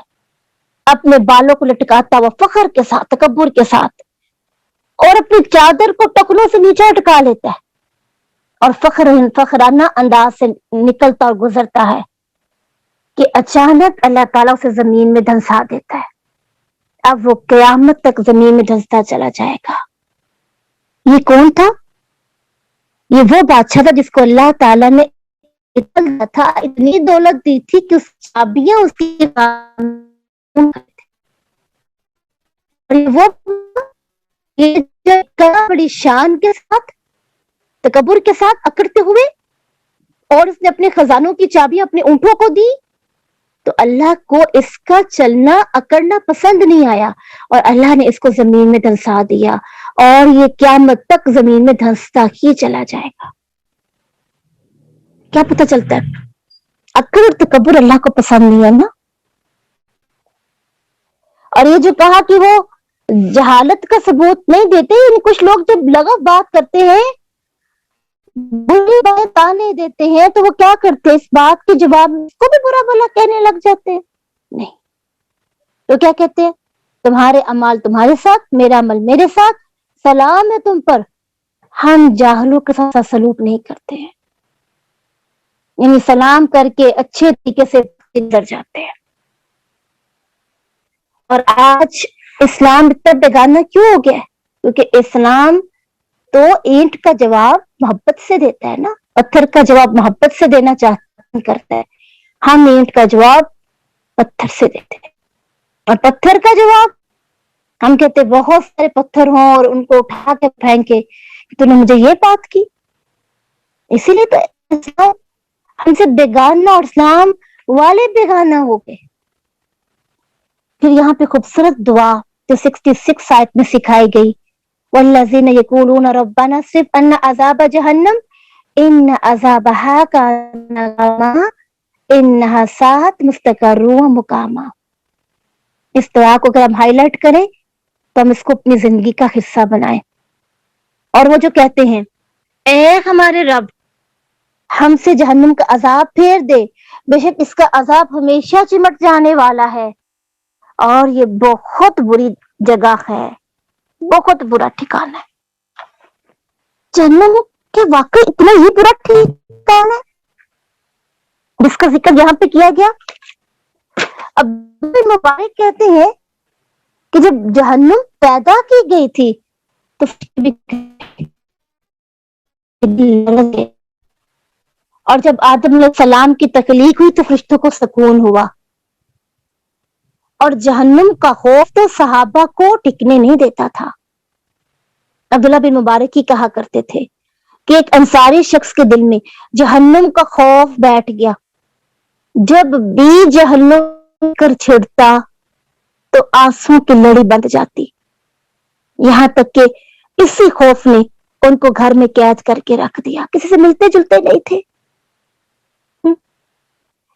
اپنے بالوں کو لٹکاتا ہوا فخر کے ساتھ، تکبر کے ساتھ، اور اپنی چادر کو ٹخنوں سے نیچے اٹکا لیتا ہے اور فخرانہ انداز سے نکلتا اور گزرتا ہے کہ اچانک اللہ تعالیٰ اسے زمین میں دھنسا دیتا ہے. اب وہ قیامت تک زمین میں دھنستا چلا جائے گا. یہ کون تھا؟ یہ وہ بادشاہ تھا جس کو اللہ تعالیٰ نے اتنی دولت دی تھی کہ اس چابیاں اس کی بڑی شان کے ساتھ، تکبر کے ساتھ اکڑتے ہوئے، اور اس نے اپنے خزانوں کی چابیاں اپنے اونٹوں کو دی، تو اللہ کو اس کا چلنا اکڑنا پسند نہیں آیا اور اللہ نے اس کو زمین میں دھنسا دیا، اور یہ قیامت تک زمین میں دھنستا ہی چلا جائے گا. کیا پتہ چلتا ہے؟ اکڑ اور تکبر اللہ کو پسند نہیں ہے نا. اور یہ جو کہا کہ وہ جہالت کا ثبوت نہیں دیتے، یعنی کچھ لوگ جب لغو بات کرتے ہیں، بری بات تانے دیتے ہیں، تو وہ کیا کرتے ہیں؟ اس بات کے جواب میں اس کو بھی برا بھلا کہنے لگ جاتے ہیں. نہیں، تو کیا کہتے ہیں؟ تمہارے اعمال تمہارے ساتھ، میرا عمل میرے ساتھ، سلام ہے تم پر. ہم جاہلوں کے ساتھ سلوک نہیں کرتے ہیں، یعنی سلام کر کے اچھے طریقے سے گزر جاتے ہیں. اور آج اسلام اتنا بیگانہ کیوں ہو گیا ہے؟ کیونکہ اسلام تو اینٹ کا جواب محبت سے دیتا ہے نا، پتھر کا جواب محبت سے دینا کرتا ہے. ہم اینٹ کا جواب پتھر سے دیتے ہیں، اور پتھر کا جواب ہم کہتے بہت سارے پتھر ہوں اور ان کو اٹھا کے پھینکے، تو نے مجھے یہ بات کی. اسی لیے تو اسلام ہم سے بیگانہ اور اسلام والے بیگانہ ہو گئے. پھر یہاں پہ خوبصورت دعا جو 66 آیت میں سکھائی گئی، والذین یقولون ربنا اصرف عنا عذاب جہنم ان عذابها کان غراما انہا ساعت مستقرا ومقاما. اس دعا کو اگر ہم ہائی لائٹ کریں تو ہم اس کو اپنی زندگی کا حصہ بنائیں. اور وہ جو کہتے ہیں اے ہمارے رب ہم سے جہنم کا عذاب پھیر دے، بے شک اس کا عذاب ہمیشہ چمٹ جانے والا ہے اور یہ بہت بری جگہ ہے، بہت برا ٹھکانہ ہے. جہنم کے واقعی اتنا ہی برا ٹھکانہ ہے جس کا ذکر یہاں پہ کیا گیا. اب مبارک کہتے ہیں کہ جب جہنم پیدا کی گئی تھی تو اور جب آدم علیہ السلام کی تخلیق ہوئی تو فرشتوں کو سکون ہوا. اور جہنم کا خوف تو صحابہ کو ٹکنے نہیں دیتا تھا. عبداللہ بن مبارک ہی کہا کرتے تھے کہ ایک انصاری شخص کے دل میں جہنم کا خوف بیٹھ گیا، جب بھی جہنم کر چھڑتا تو آنسوں کی لڑی بند جاتی، یہاں تک کہ اسی خوف نے ان کو گھر میں قید کر کے رکھ دیا، کسی سے ملتے جلتے نہیں تھے.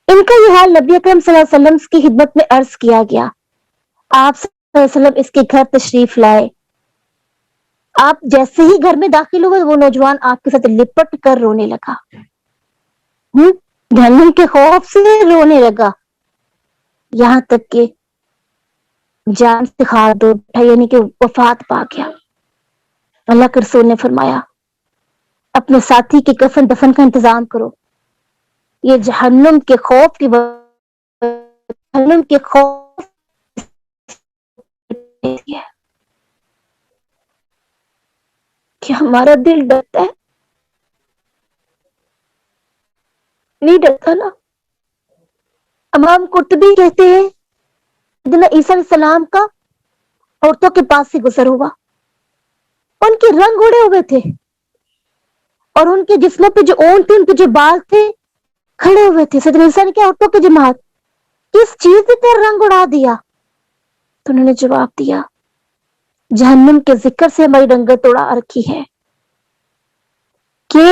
ان کا یہ حال نبی اکرم صلی اللہ علیہ وسلم کی خدمت میں عرض کیا گیا. آپ صلی اللہ علیہ وسلم اس کے گھر تشریف لائے. آپ جیسے ہی گھر میں داخل ہوئے وہ نوجوان آپ کے ساتھ لپٹ کر رونے لگا، جہنم کے خوف سے رونے لگا، یہاں تک کہ جان سے خار اٹھا، یعنی کہ وفات پا گیا. اللہ کے رسول نے فرمایا اپنے ساتھی کی کفن دفن کا انتظام کرو، یہ جہنم کے خوف کی جہنم کے خوف کہ ہمارا دل ڈرتا ہے، نہیں ڈرتا نا. امام قرطبی کہتے ہیں عیسیٰ علیہ السلام کا عورتوں کے پاس سے گزر ہوا، ان کے رنگ اڑے ہوئے تھے اور ان کے جسموں پہ جو اون تھے، ان کے جو بال تھے کھڑے ہوئے تھے. سیدنا عیسیٰ نے کیا عورتوں کی جماعت کس چیز نے تیرا رنگ اڑا دیا؟ تو انہوں نے جواب دیا جہنم کے ذکر سے ہماری رنگت اڑا رکھی ہے کہ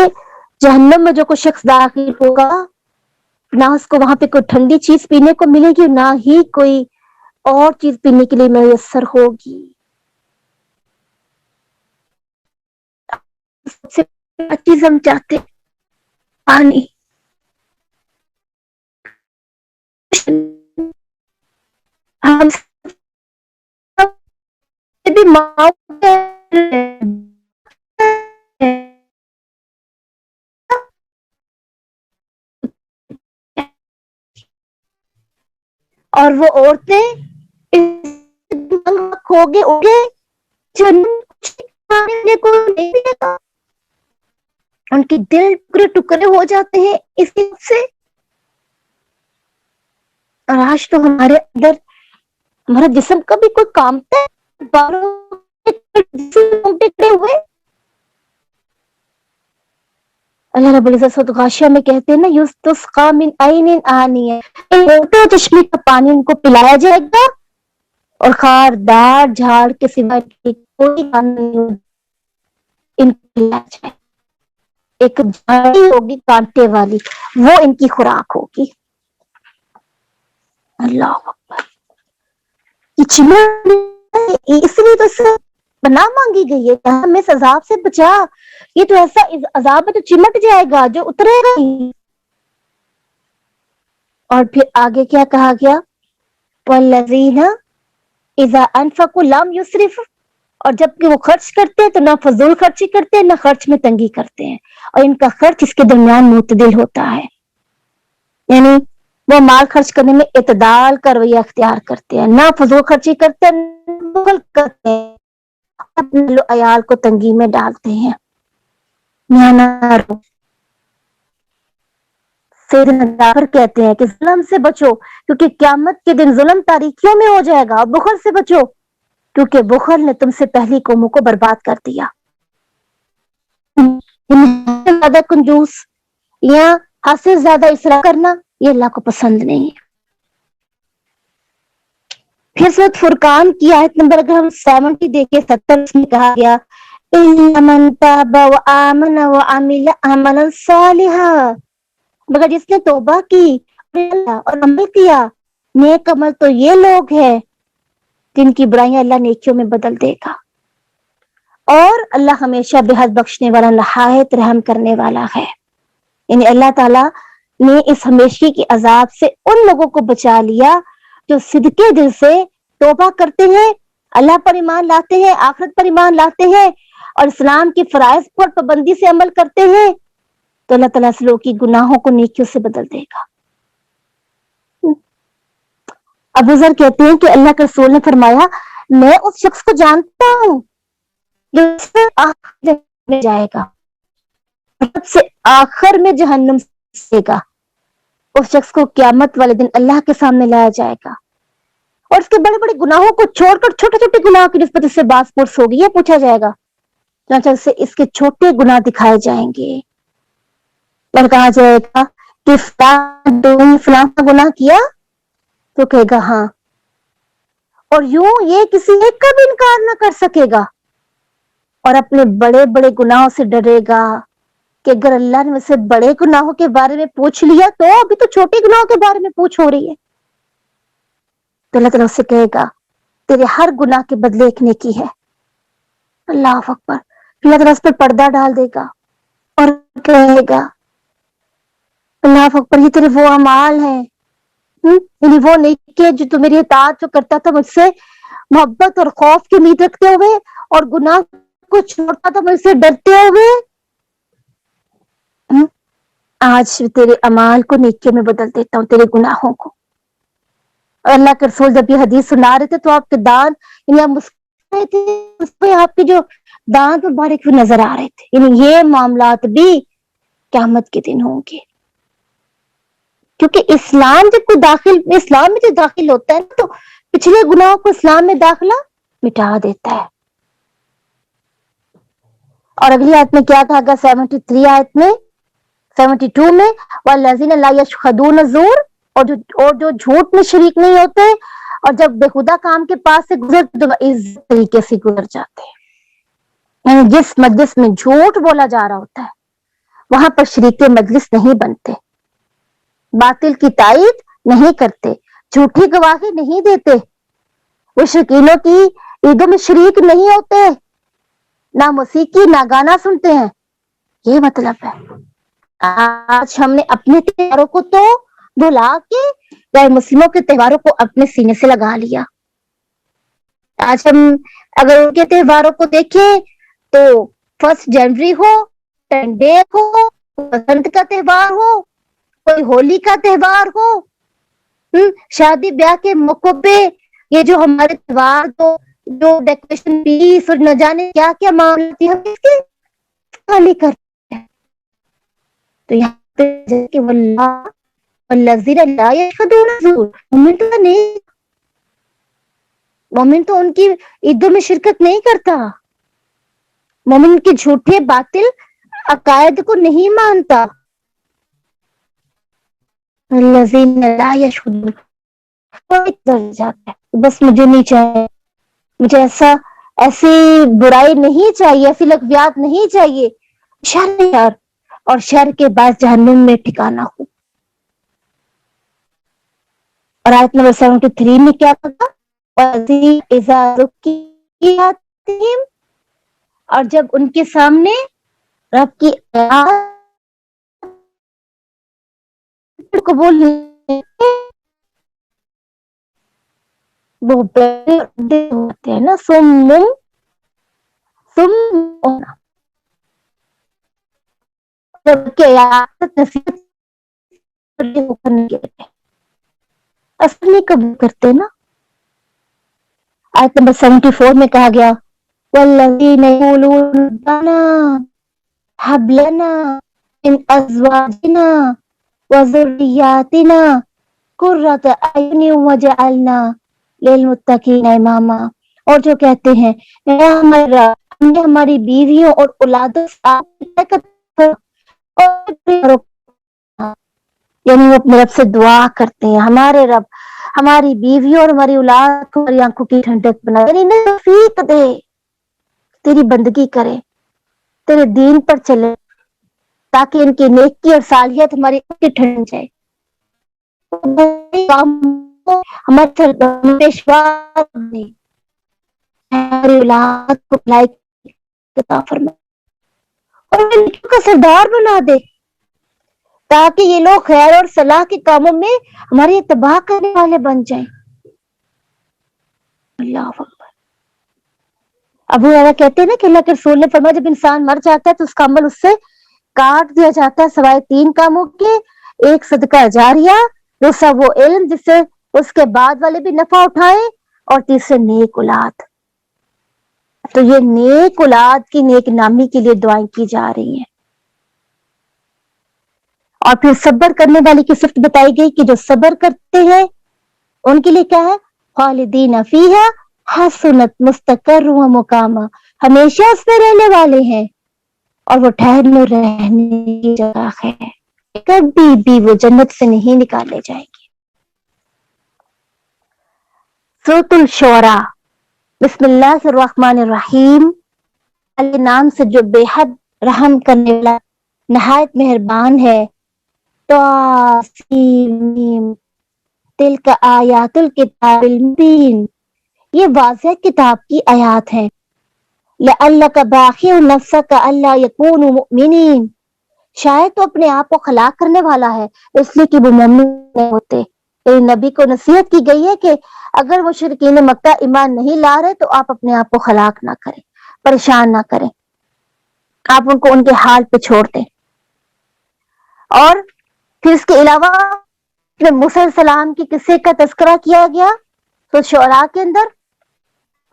جہنم میں جو کوئی شخص داخل ہوگا نہ اس کو وہاں پہ کوئی ٹھنڈی چیز پینے کو ملے گی، نہ ہی کوئی اور چیز پینے کے لیے میسر ہوگی. سب سے چیز ہم چاہتے پانی، ہم بھی اور وہ عورتیں کھوگے اگے کو نہیں ملے گا، ان کے دل ٹکڑے ٹکڑے ہو جاتے ہیں اس سے. اور آج تو ہمارے اندر ہمارا جسم کا بھی کوئی کامتا ہے، ٹکڑے ہوئے. اللہ رب العزت غاشیہ میں کہتے ہیں نا یستسقا من عین آنیہ، موٹے چشمے کا پانی ان کو پلایا جائے گا اور خاردار جھاڑ کے سوا کوئی پانی ان کو پلایا جائے. ایک جھاڑی ہوگی کانٹے والی، وہ ان کی خوراک ہوگی. اللہ اکبر. اس لیے تو اس پناہ مانگی گئی ہے کہ ہمیں اس عذاب سے بچا، یہ تو ایسا عذاب ہے تو چمٹ جائے گا جو اترے گا نہیں. اور پھر آگے کیا کہا گیا والذین اذا انفقوا لم یسرفوا، اور جب کہ وہ خرچ کرتے ہیں تو نہ فضول خرچی کرتے ہیں نہ خرچ میں تنگی کرتے ہیں، اور ان کا خرچ اس کے درمیان معتدل ہوتا ہے. یعنی وہ مال خرچ کرنے میں اعتدال کا رویہ اختیار کرتے ہیں، نہ فضول خرچی کرتے ہیں، نہ بخل کرتے ہیں، اپنے عیال کو تنگی میں ڈالتے ہیں۔ سیدنا جعفر کہتے ہیں کہ ظلم سے بچو کیونکہ قیامت کے دن ظلم تاریکیوں میں ہو جائے گا، اور بخل سے بچو کیونکہ بخل نے تم سے پہلی قوموں کو برباد کر دیا۔ زیادہ کنجوس یا حد سے زیادہ اسراف کرنا یہ اللہ کو پسند نہیں ہے۔ پھر سورۃ فرقان کی آیت نمبر اگر ہم 70 دیکھیں 70 میں کہا گیا من تاب وآمن وعمل عملا صالحا، مگر جس نے توبہ کی اور عمل کیا نیک عمل تو یہ لوگ ہیں جن کی برائیاں اللہ نیکیوں میں بدل دے گا، اور اللہ ہمیشہ بے حد بخشنے والا نہایت رحم کرنے والا ہے۔ یعنی اللہ تعالیٰ نے اس ہمیشگی کے عذاب سے ان لوگوں کو بچا لیا جو صدقے دل سے توبہ کرتے ہیں، اللہ پر ایمان لاتے ہیں، آخرت پر ایمان لاتے ہیں، اور اسلام کی فرائض پر پابندی سے عمل کرتے ہیں، تو اللہ تعالیٰ اس لوگوں کی گناہوں کو نیکیوں سے بدل دے گا۔ ابو ذر کہتے ہیں کہ اللہ کے رسول نے فرمایا میں اس شخص کو جانتا ہوں جو سب سے آخر میں جائے گا، سب سے آخر میں جہنم سے گا، اس شخص کو قیامت والے دن اللہ کے سامنے لایا جائے گا، اور اس کے بڑے بڑے گناہوں کو چھوڑ کر چھوٹے چھوٹے گناہوں کی نسبت اس سے باز پرس ہوگی، یہ پوچھا جائے گا، چنانچہ سے اس کے چھوٹے گناہ دکھائے جائیں گے، اور کہا جائے گا کہ فلاں کا گناہ کیا، تو کہے گا ہاں، اور یوں یہ کسی ایک کا بھی انکار نہ کر سکے گا، اور اپنے بڑے بڑے گناہوں سے ڈرے گا کہ اگر اللہ نے مجھ سے بڑے گناہوں کے بارے میں پوچھ لیا تو ابھی تو چھوٹے گناہوں کے بارے میں پوچھ ہو رہی ہے، تو اللہ تعالیٰ سے کہے گا تیرے ہر گناہ کے بدلے ایک نیکی ہے۔ اللہ اکبر۔ اللہ تعالیٰ اس پر پردہ ڈال دے گا اور کہے گا اللہ اکبر یہ تیرے وہ اعمال ہیں، یعنی وہ نیکی ہے جو تو میری اطاعت جو کرتا تھا، مجھ سے محبت اور خوف کی امید رکھتے ہوئے، اور گناہ کو چھوڑتا تھا مجھ سے ڈرتے ہوئے، آج تیرے اعمال کو نیکیوں میں بدل دیتا ہوں، تیرے گناہوں کو۔ اور اللہ کے رسول جب یہ حدیث سنا رہے تھے تو آپ کے دانت، یعنی آپ مسکرا رہے تھے، اس پہ آپ کے جو دانت مبارک بھی نظر آ رہے تھے، یعنی یہ معاملات بھی قیامت کے دن ہوں گے، کیونکہ اسلام جب کوئی اسلام میں جو داخل ہوتا ہے تو پچھلے گناہوں کو اسلام میں داخلہ مٹا دیتا ہے۔ اور اگلی آیت میں کیا کہا گیا 73 آیت میں 72 میں وَالَّذِينَ لَا يَشْهَدُونَ الزُّورَ، اور جو جھوٹ میں شریک نہیں ہوتے، اور جب بے خدا کام کے پاس سے گزرتے تو اس طریقے سے گزر جاتے ہیں، یعنی جس مجلس میں جھوٹ بولا جا رہا ہوتا ہے وہاں پر شریک مجلس نہیں بنتے، باطل کی تائید نہیں کرتے، جھوٹی گواہی نہیں دیتے، مشرکینوں کی عیدوں میں شریک نہیں ہوتے، نہ موسیقی نہ گانا سنتے ہیں۔ یہ مطلب ہے آج ہم نے اپنے تہواروں کو تو بھلا کے غیر مسلموں کے تہواروں کو اپنے سینے سے لگا لیا۔ آج ہم اگر ان کے تہواروں کو دیکھیں تو 1 جنوری ہو، 10 ڈے ہو، بسنت کا تہوار ہو، کوئی ہولی کا تہوار ہو، شادی بیاہ کے موقع پہ یہ جو ہمارے تہوار تو جو ڈیکوریشن پیس اور نہ جانے کیا کیا معاملات ہم اس کے خالی کرتے ہیں، تو یہاں پہ کہ واللہ والذین لا یشهدون الزور، مومن تو ان کی عیدوں میں شرکت نہیں کرتا، مومن کے جھوٹے باطل عقائد کو نہیں مانتا۔ الذین لا یشهدون جاتا ہے بس مجھے نہیں چاہیے، مجھے ایسی برائی نہیں چاہیے، ایسی لغویات نہیں چاہیے، شر اور شر کے بعد جہنم میں ٹھکانا ہو۔ اور آیت نمبر 73 میں کیا کہا اور جب ان کے سامنے رب کی قبول وہ ہوتے ہیں نا اصل نہیں قبول کرتے نا. آیت نمبر 74 میں کہا گیا والذین یقولون ربنا هب لنا من ازواجنا وذریاتنا قرۃ اعین وجعلنا للمتقین اماما. اور جو کہتے ہیں ہمیں ہماری بیویوں اور اولادوں سے یعنی وہ اپنے رب سے دعا کرتے ہیں ہمارے رب ہماری بیویوں اور ہماری اولاد کو ہماری آنکھوں کی ٹھنڈک بنا، یعنی انہیں توفیق دے، تیری بندگی کرے، تیرے دین پر چلے، تاکہ ان کی نیکی اور صالحیت ہماری آنکھ کی ٹھنڈ جائے، ہمارے اولاد کو عطا فرما اور نیکیوں کا سردار بنا دے، تاکہ یہ لوگ خیر اور صلاح کے کاموں میں ہماری اتباع کرنے والے بن جائیں. اللہ اکبر. ابو ہریرہ کہتے ہیں نا کہ اللہ کے رسول نے فرمایا جب انسان مر جاتا ہے تو اس کا عمل اس سے کاٹ دیا جاتا ہے سوائے 3 کاموں کے، ایک صدقہ جاریہ، دوسرا وہ علم جس سے اس کے بعد والے بھی نفع اٹھائیں، اور تیسرے نیک اولاد. تو یہ نیک اولاد کی نیک نامی کے لیے دعائیں کی جا رہی ہیں. اور پھر صبر کرنے والے کی صفت بتائی گئی کہ جو صبر کرتے ہیں ان کے لیے کیا ہے؟ خالدین فیہا حسنت مستقر و مقامہ، ہمیشہ اس میں رہنے والے ہیں اور وہ ٹھہرنے رہنے کی جگہ ہے، کبھی بھی وہ جنت سے نہیں نکالے جائیں گے. سورۃ الشعراء. بسم اللہ الرحمن الرحیم. اللہ نام سے جو بے حد رحم کرنے والا نہایت مہربان ہے. طاسیم تلک آیات الکتاب المبین، یہ واضح کتاب کی آیات ہیں. لعلک باخع نفسک الا یکونوا مؤمنین، شاید تو اپنے آپ کو ہلاک کرنے والا ہے اس لیے کہ وہ مومن نہیں ہوتے. نبی کو نصیحت کی گئی ہے کہ اگر مشرکین مکہ ایمان نہیں لا رہے تو آپ اپنے آپ کو ہلاک نہ کریں، پریشان نہ کریں، آپ ان کو ان کے حال پہ چھوڑ دیں. اور پھر اس کے علاوہ موسیٰ علیہ السلام کی قصے کا تذکرہ کیا گیا سورۃ شعراء کے اندر.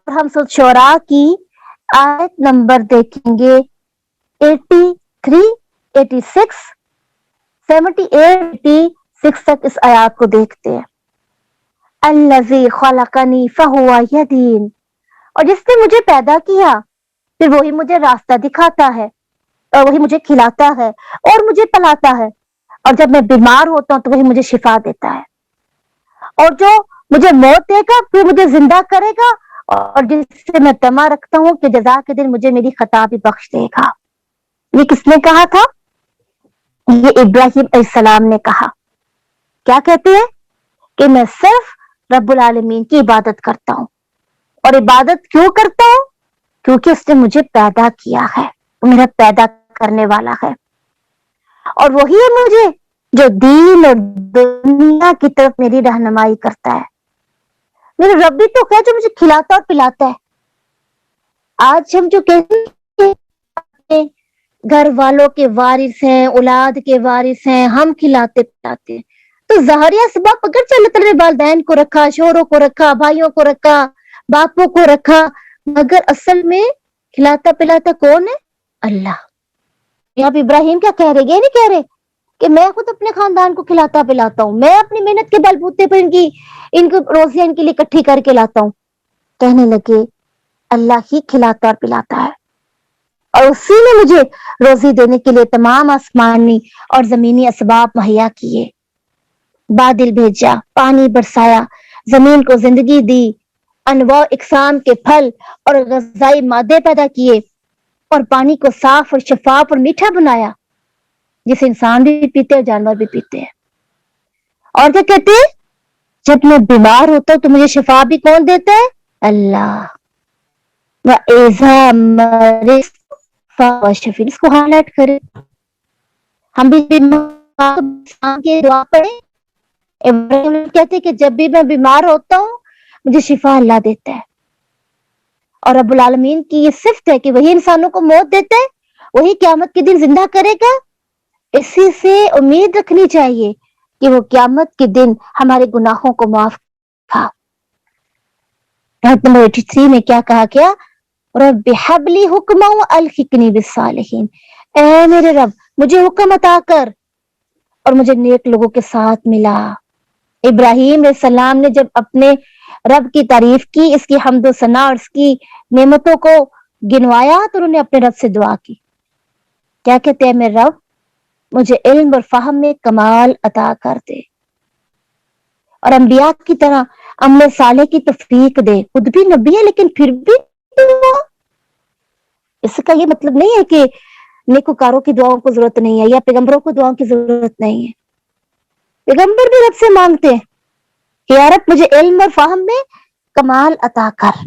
ہم سورۃ شعراء کی آیت نمبر دیکھیں گے 83 86 78 86 تک اس آیات کو دیکھتے ہیں. الذی خلقنی فہو یہدین، اور جس نے مجھے پیدا کیا پھر وہی مجھے راستہ دکھاتا ہے، اور وہی مجھے کھلاتا ہے اور مجھے پلاتا ہے، اور جب میں بیمار ہوتا ہوں تو وہی مجھے شفا دیتا ہے، اور جو مجھے موت دے گا پھر مجھے زندہ کرے گا، اور جس سے میں طمع رکھتا ہوں کہ جزا کے دن مجھے میری خطا بھی بخش دے گا. یہ کس نے کہا تھا؟ یہ ابراہیم علیہ السلام نے کہا. کیا کہتے ہیں؟ کہ میں صرف رب العالمین کی عبادت کرتا ہوں. اور عبادت کیوں کرتا ہوں؟ کیونکہ اس نے مجھے پیدا کیا ہے، وہ میرا پیدا کرنے والا ہے، اور وہی ہے مجھے جو دین اور دنیا کی طرف میری رہنمائی کرتا ہے. میرا رب بھی تو ہے جو مجھے کھلاتا اور پلاتا ہے. آج ہم جو کہتے ہیں گھر والوں کے وارث ہیں، اولاد کے وارث ہیں، ہم کھلاتے پلاتے ہیں، تو ظاہریہ سبب اگر اللہ تعالیٰ نے والدین کو رکھا، شوہروں کو رکھا، بھائیوں کو رکھا، باپوں کو رکھا، مگر اصل میں کھلاتا پلاتا کون ہے؟ اللہ. یہاں پہ ابراہیم کیا کہہ رہے؟ یہ نہیں کہہ رہے کہ میں خود اپنے خاندان کو کھلاتا پلاتا ہوں، میں اپنی محنت کے بل بوتے پر ان کو روزیاں ان کے لیے اکٹھی کر کے لاتا ہوں. کہنے لگے اللہ ہی کھلاتا اور پلاتا ہے، اور اسی نے مجھے روزی دینے کے لیے تمام آسمانی اور زمینی اسباب مہیا کیے. بادل بھیجا، پانی برسایا، زمین کو زندگی دی، انواع اقسام کے پھل اور غذائی مادے پیدا کیے، اور پانی کو صاف اور شفاف اور میٹھا بنایا جسے انسان بھی پیتے ہیں، جانور بھی پیتے ہیں. اور کیا کہتے ہیں؟ جب میں بیمار ہوتا ہوں تو مجھے شفا بھی کون دیتا ہے؟ اللہ. وَإِذَا مَرِضْتُ فَهُوَ يَشْفِينِ. اس کو ہائی لائٹ کرے. ہم بھی کی دعا پڑھیں. ابراہیم کہتے ہیں کہ جب بھی میں بیمار ہوتا ہوں مجھے شفا اللہ دیتا ہے. اور رب العالمین کی یہ صفت ہے کہ وہی انسانوں کو موت دیتا ہے، وہی قیامت کے دن زندہ کرے گا. اسی سے امید رکھنی چاہیے کہ وہ قیامت کے دن ہمارے گناہوں کو معاف تھا. آیت نمبر 83 میں کیا کہا گیا؟ رب حب لی حکما والحقنی بالصالحین، اے میرے رب مجھے حکم عطا کر اور مجھے نیک لوگوں کے ساتھ ملا. ابراہیم علیہ السلام نے جب اپنے رب کی تعریف کی، اس کی حمد و ثنا اور اس کی نعمتوں کو گنوایا، تو انہوں نے اپنے رب سے دعا کی. کیا کہتے ہیں؟ میرے رب مجھے علم اور فہم میں کمال عطا کر دے اور انبیاء کی طرح عمل صالح کی توفیق دے. خود بھی نبی ہے لیکن پھر بھی دعا. اس کا یہ مطلب نہیں ہے کہ نیکوکاروں کی دعاؤں کو ضرورت نہیں ہے یا پیغمبروں کو دعاؤں کی ضرورت نہیں ہے. پیغمبر بھی رب سے مانگتے ہیں کہ یا رب مجھے علم اور فہم میں کمال عطا کر،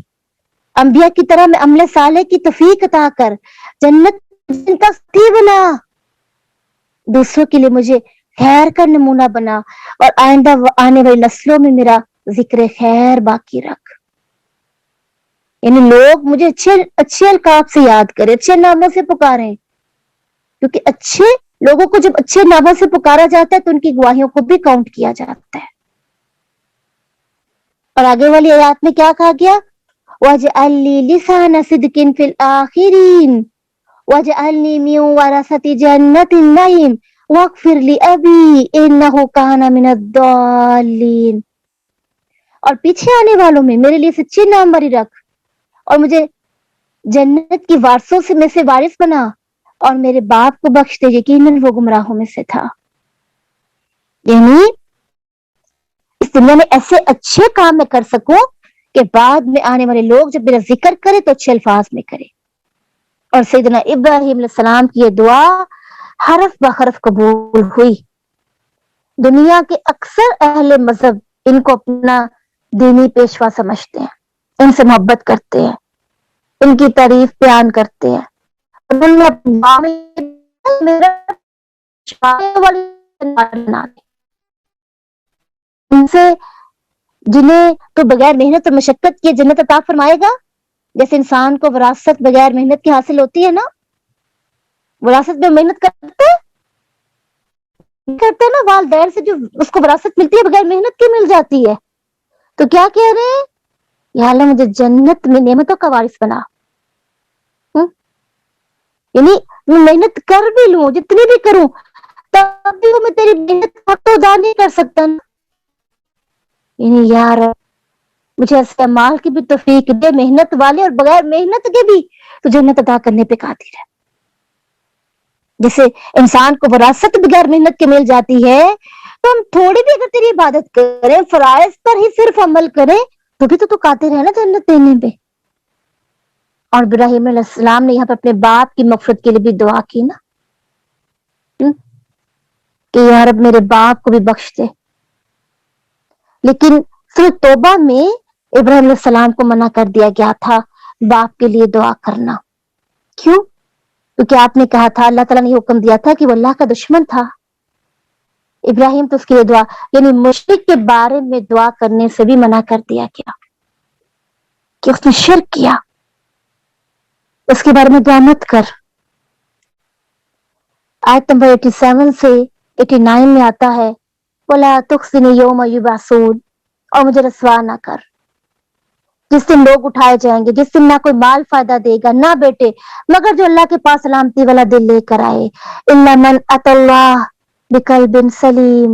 انبیاء کی طرح میں عمل صالح کی توفیق عطا کر، جنت کا ساتھی بنا، دوسروں کے لیے مجھے خیر کا نمونہ بنا اور آئندہ آنے والی نسلوں میں میرا ذکر خیر باقی رکھ. یعنی لوگ مجھے اچھے القاب سے یاد کریں، اچھے ناموں سے پکاریں، کیونکہ اچھے لوگوں کو جب اچھے ناموں سے پکارا جاتا ہے تو ان کی گواہیوں کو بھی کاؤنٹ کیا جاتا ہے. اور آگے والی آیات میں کیا کہا گیا؟ وَاجْعَلْ لِي لِسَانَ صِدْقٍ فِي الْآخِرِينَ وَاجْعَلْنِي مِنْ وَرَثَةِ جَنَّةِ النَّعِيمِ وَاغْفِرْ لِأَبِي إِنَّهُ كَانَ مِنَ الضَّالِّينَ. اور پیچھے آنے والوں میں میرے لیے سچی ناموری رکھ اور مجھے جنت کی وارثوں سے میں سے وارث بنا، اور میرے باپ کو بخش دے، یقیناً وہ گمراہوں میں سے تھا. یعنی اس دنیا میں ایسے اچھے کام میں کر سکوں کہ بعد میں آنے والے لوگ جب میرا ذکر کرے تو اچھے الفاظ میں کرے. اور سیدنا ابراہیم علیہ السلام کی یہ دعا حرف بحرف قبول ہوئی. دنیا کے اکثر اہل مذہب ان کو اپنا دینی پیشوا سمجھتے ہیں، ان سے محبت کرتے ہیں، ان کی تعریف بیان کرتے ہیں. ان سے جنہیں تو بغیر محنت اور مشقت کے جنت عطا فرمائے گا، جیسے انسان کو وراثت بغیر محنت کی حاصل ہوتی ہے نا. وراثت میں محنت کرتے ہیں نا، والدین سے جو اس کو وراثت ملتی ہے بغیر محنت کی مل جاتی ہے. تو کیا کہہ رہے ہیں؟ یا اللہ مجھے جنت میں نعمتوں کا وارث بنا. یعنی میں محنت کر بھی لوں، جتنی بھی کروں، تب بھی وہ میں تیری محنت کا تو ادا نہیں کر سکتا نا. یعنی یار مجھے ایسے اعمال کی بھی توفیق دے، محنت والے اور بغیر محنت کے بھی تو جنت ادا کرنے پہ قادر ہے. جیسے انسان کو وراثت بغیر محنت کے مل جاتی ہے، تو ہم تھوڑی بھی اگر تیری عبادت کریں، فرائض پر ہی صرف عمل کریں، تو بھی تو قادر ہے نا جنت دینے پہ. اور ابراہیم علیہ السلام نے یہاں پہ اپنے باپ کی مغفرت کے لیے بھی دعا کی نا، کہ یا رب میرے باپ کو بھی بخش دے. لیکن سورۃ توبہ میں ابراہیم علیہ السلام کو منع کر دیا گیا تھا باپ کے لیے دعا کرنا. کیوں؟ کیونکہ آپ نے کہا تھا، اللہ تعالیٰ نے حکم دیا تھا کہ وہ اللہ کا دشمن تھا. ابراہیم تو اس کے لیے دعا، یعنی مشرک کے بارے میں دعا کرنے سے بھی منع کر دیا گیا کہ اس نے شرک کیا، اس کے بارے میں دعا مت کر. آیت نمبر 87 سے 89 میں آتا ہے وَلَا تُخْزِنِي يَوْمَ يُبْعَثُونَ، اور مجھے رسوا نہ کر جس دن لوگ اٹھائے جائیں گے، جس دن نہ کوئی مال فائدہ دے گا نہ بیٹے، مگر جو اللہ کے پاس سلامتی والا دل لے کر آئے. إِلَّا مَنْ أَتَى اللَّهَ بِقَلْبٍ سَلِيمٍ.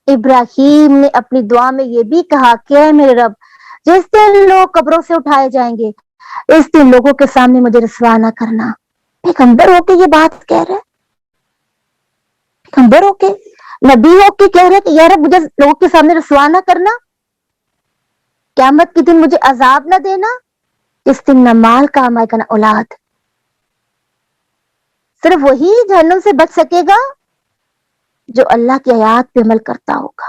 ابراہیم نے اپنی دعا میں یہ بھی کہا کہ اے میرے رب، جس دن لوگ قبروں سے اٹھائے جائیں گے اس دن لوگوں کے سامنے مجھے رسوا نہ کرنا. پیغمبر ہو کے یہ بات کہہ رہے، پیغمبر ہو کے، نبی ہو کے کہہ رہے کہ یا رب مجھے لوگوں کے سامنے رسوا نہ کرنا، قیامت کے دن مجھے عذاب نہ دینا، اس دن نہ مال کام آئے گا نہ اولاد. صرف وہی جہنم سے بچ سکے گا جو اللہ کی آیات پہ عمل کرتا ہوگا.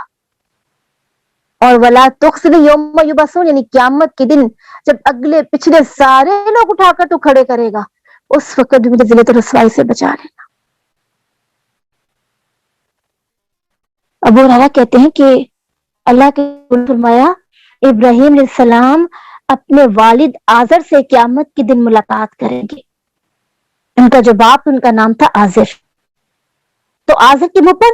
اور وَلَا تُخْزِنِي يَوْمَ يُبْعَثُونَ، یعنی قیامت کے دن جب اگلے پچھلے سارے لوگ اٹھا کر تو کھڑے کرے گا، اس وقت بھی مجھے ذلت و رسوائی سے بچا لینا. ابو ہریرہ کہتے ہیں کہ اللہ کے رسول فرمایا ابراہیم علیہ السلام اپنے والد آزر سے قیامت کے دن ملاقات کریں گے. ان کا جو باپ ان کا نام تھا آزر. تو آزر کے منہ پر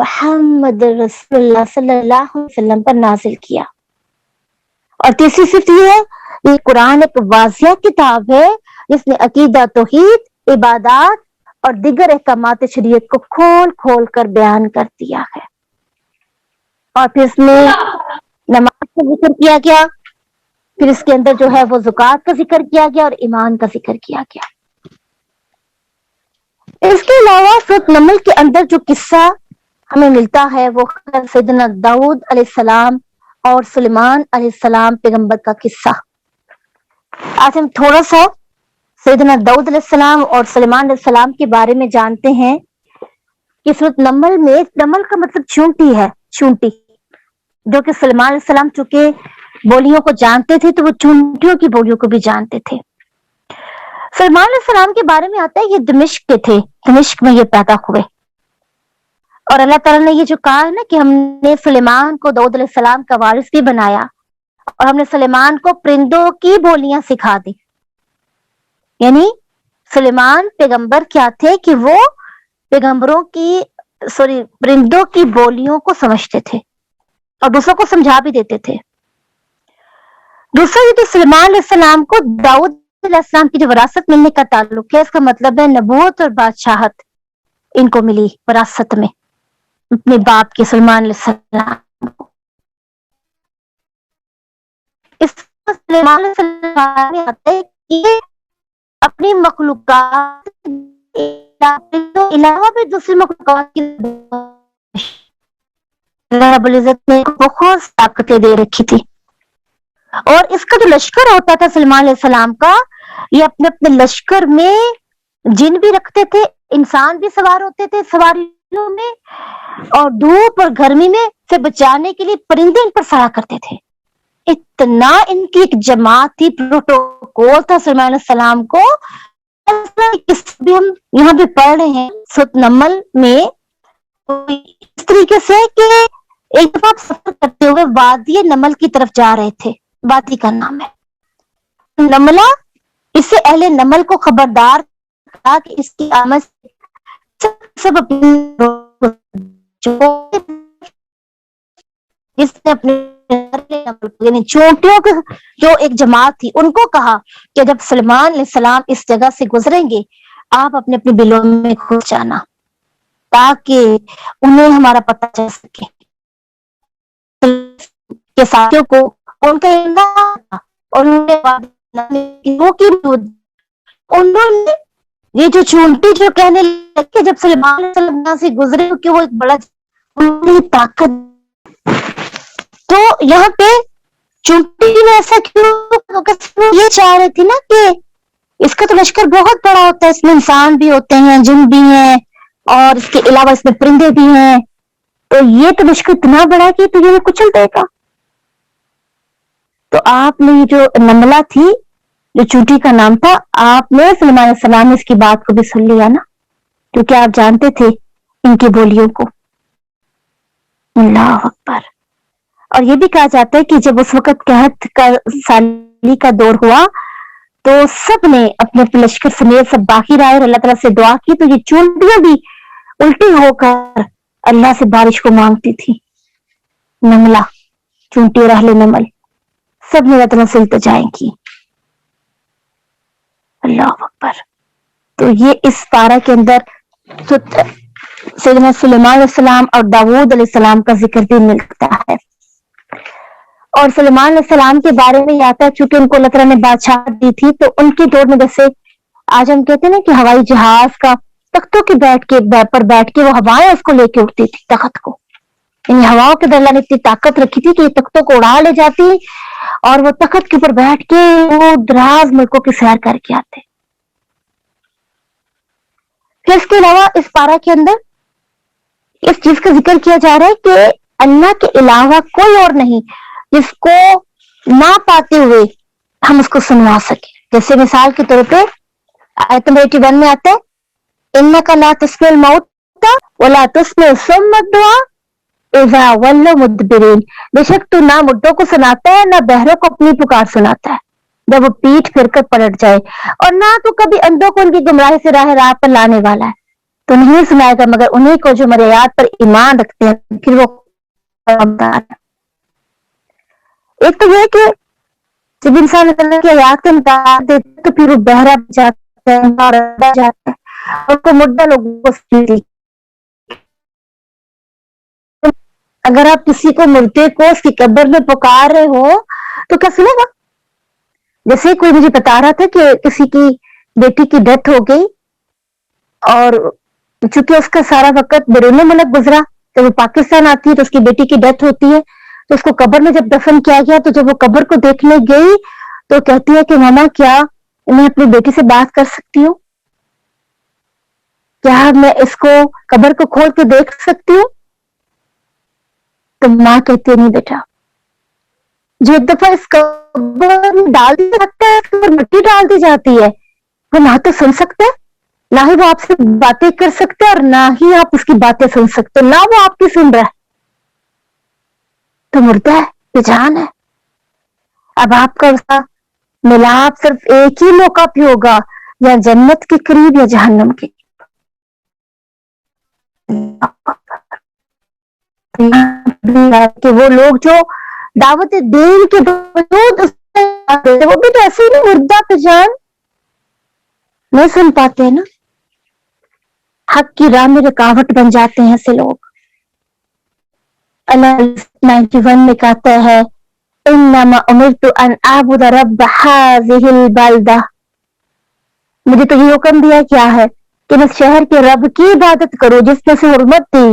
محمد رسول اللہ صلی اللہ علیہ وسلم پر نازل کیا. اور تیسری صفت یہ ہے، یہ قرآن ایک واضح کتاب ہے جس نے عقیدہ، توحید، عبادات اور دیگر احکامات شریعت کو کھول کھول کر بیان کر دیا ہے. اور پھر اس میں نماز کا ذکر کیا گیا، پھر اس کے اندر جو ہے وہ زکوٰۃ کا ذکر کیا گیا اور ایمان کا ذکر کیا گیا. اس کے علاوہ سورۃ نمل کے اندر جو قصہ ہمیں ملتا ہے وہ سیدنا داؤد علیہ السلام اور سلیمان علیہ السلام پیغمبر کا قصہ. آج ہم تھوڑا سا سیدنا داؤد علیہ السلام اور سلیمان علیہ السلام کے بارے میں جانتے ہیں کہ سورۃ نمل میں، نمل کا مطلب چونٹی ہے، چونٹی، جو کہ سلیمان علیہ السلام چونکہ بولیوں کو جانتے تھے تو وہ چونٹیوں کی بولیوں کو بھی جانتے تھے. سلیمان علیہ السلام کے بارے میں آتا ہے یہ دمشق کے تھے، دمشق میں یہ پیدا ہوئے. اور اللہ تعالیٰ نے یہ جو کہا ہے نا کہ ہم نے سلیمان کو داؤد علیہ السلام کا وارث بھی بنایا اور ہم نے سلیمان کو پرندوں کی بولیاں سکھا دی. یعنی سلیمان پیغمبر کیا تھے کہ وہ پیغمبروں کی پرندوں کی بولیوں کو سمجھتے تھے اور دوسروں کو سمجھا بھی دیتے تھے. دوسرا یہ تو سلیمان علیہ السلام کو داؤد علیہ السلام کی جو وراثت ملنے کا تعلق ہے، اس کا مطلب ہے نبوت اور بادشاہت ان کو ملی وراثت میں اپنے باپ کے سلیمان علیہ السلام کو. اس سلیمان علیہ السلام میں آتا ہے کہ اپنی مخلوقات کے علاوہ بھی دوسری مخلوقات کی اللہ رب العزت نے بہت طاقتیں دے رکھی تھی. اور اس کا جو لشکر ہوتا تھا سلیمان علیہ السلام کا، یہ اپنے اپنے لشکر میں جن بھی رکھتے تھے، انسان بھی سوار ہوتے تھے سواریوں میں، اور دھوپ اور گرمی میں سے بچانے کے لیے پرندے ان پر سایہ کرتے تھے. اتنا ان کی ایک جماعت تھی، پروٹوکول تھا سلیمان علیہ السلام کو. بھی ہم یہاں پہ پڑھ رہے ہیں سورۃ نمل میں اس طریقے سے کہ ایک دفعہ سفر کرتے ہوئے وادی نمل کی طرف جا رہے تھے، وادی کا نام ہے نملہ. اس سے اہل نمل کو خبردار کہا کہ اس کی آمد سب اپنے چونٹیوں کی جو ایک جماعت تھی ان کو کہا کہ جب سلیمان علیہ السلام اس جگہ سے گزریں گے آپ اپنے اپنے بلوں میں گھس جانا تاکہ انہیں ہمارا پتہ چل سکے. کے ساتھیوں کو ان کا انہوں نے یہ جو چونٹی جو کہنے لگے جب سلیمان علیہ السلام سے گزرے کہ وہ ایک بڑا طاقت. تو یہاں پہ چونٹی میں ایسا کیوں یہ چاہ رہی تھی نا کہ اس کا تو لشکر بہت بڑا ہوتا ہے، اس میں انسان بھی ہوتے ہیں، جن بھی ہیں، اور اس کے علاوہ اس میں پرندے بھی ہیں، تو یہ تو لشکر اتنا بڑا کہ تجھے کچل دے گا. تو آپ نے یہ جو نملہ تھی جو چونٹی کا نام تھا، آپ نے سلیمان علیہ السلام نے اس کی بات کو بھی سن لیا نا، کیونکہ آپ جانتے تھے ان کی بولیوں کو. اللہ اکبر. اور یہ بھی کہا جاتا ہے کہ جب اس وقت قحط کا سالی کا دور ہوا تو سب نے اپنے لشکر سمیت سب باہر آئے اور اللہ تعالیٰ سے دعا کی، تو یہ چونٹیاں بھی الٹی ہو کر اللہ سے بارش کو مانگتی تھی. نملہ، چونٹی اور اہل نمل سب نے اللہ تعالیٰ سے التجائیں کی. اللہ اکبر. تو یہ اس پارہ کے اندر سیدنا سلیمان علیہ السلام اور داؤد علیہ السلام کا ذکر بھی ملتا ہے. اور سلیمان علیہ السلام کے بارے میں یہ آتا ہے چونکہ ان کو اللہ تعالیٰ نے بادشاہت دی تھی، تو ان کے دور میں جیسے آج ہم کہتے ہیں نا کہ ہوائی جہاز کا تختوں کے پر بیٹھ کے وہ ہوائیں اس کو لے کے اٹھتی تھی تخت کو. یعنی ہواؤں کے اللہ نے اتنی طاقت رکھی تھی کہ یہ تختوں کو اڑا لے جاتی اور وہ تخت کے اوپر بیٹھ کے وہ دراز ملکوں کی سیر کر کے آتے. پھر اس کے علاوہ اس پارہ کے اندر اس چیز کا ذکر کیا جا رہا ہے کہ اللہ کے علاوہ کوئی اور نہیں جس کو نہ پاتے ہوئے ہم اس کو سنوا سکیں. جیسے مثال کے طور پہ آیت نمبر 81 میں آتا ہے انک لا تسمع الموت ولا تسمع الصم الدعاء اذا ولوا مدبرین. بے شک تو نہ مردوں کو سناتا ہے نہ بہروں کو اپنی پکار سناتا ہے جب وہ پیٹ پھر کر پلٹ جائے، اور نہ تو کبھی اندھوں کو ان کی گمراہی سے راہ پر لانے والا ہے. تو نہیں سنائے گا مگر انہیں کو جو میرے آیات پر ایمان رکھتے ہیں. پھر وہ ایک تو یہ کہ جب انسان اللہ کی آیات کا انکار دیتا تو پھر وہ بہرا جاتا ہے اور کو مدعا لوگوں کو سنتی. اگر آپ کسی کو مردے کو اس کی قبر میں پکار رہے ہو تو کیا سنے گا؟ جیسے کوئی مجھے بتا رہا تھا کہ کسی کی بیٹی کی ڈیتھ ہو گئی اور چونکہ اس کا سارا وقت بیرون ملک گزرا، جب وہ پاکستان آتی ہے تو اس کی بیٹی کی ڈیتھ ہوتی ہے، تو اس کو قبر میں جب دفن کیا گیا تو جب وہ قبر کو دیکھنے گئی تو کہتی ہے کہ ماما کیا میں اپنی بیٹی سے بات کر سکتی ہوں؟ کیا میں اس کو قبر کو کھول کے دیکھ سکتی ہوں؟ تو ماں کہتی ہے نہیں بیٹا، جو ایک دفعہ اس قبر میں ڈال دیا جاتا ہے، اس قبر مٹی ڈال دی جاتی ہے، وہ نہ تو سن سکتے، نہ ہی وہ آپ سے باتیں کر سکتے اور نہ ہی آپ اس کی باتیں سن سکتے، نہ وہ آپ کی سن رہا ہے، تو مردہ ہے، بے جان ہے. اب آپ کا اس کا ملاپ صرف ایک ہی موقع پہ ہوگا، یا جنت کے قریب یا جہنم کے کہ وہ لوگ جو دعوت دین کے باوجود وہ بھی تو ایسے ہی مردہ پہ جان نہیں سن پاتے ہیں نا. حق کی راہ میں رکاوٹ بن جاتے ہیں ایسے لوگ. اللہ 91 میں کہتا ہے انما امرت ان اعبد رب هذه البلدہ، مجھے تو یہ حکم دیا کیا ہے کہ میں شہر کے رب کی عبادت کروں جس نے سے حرمت دی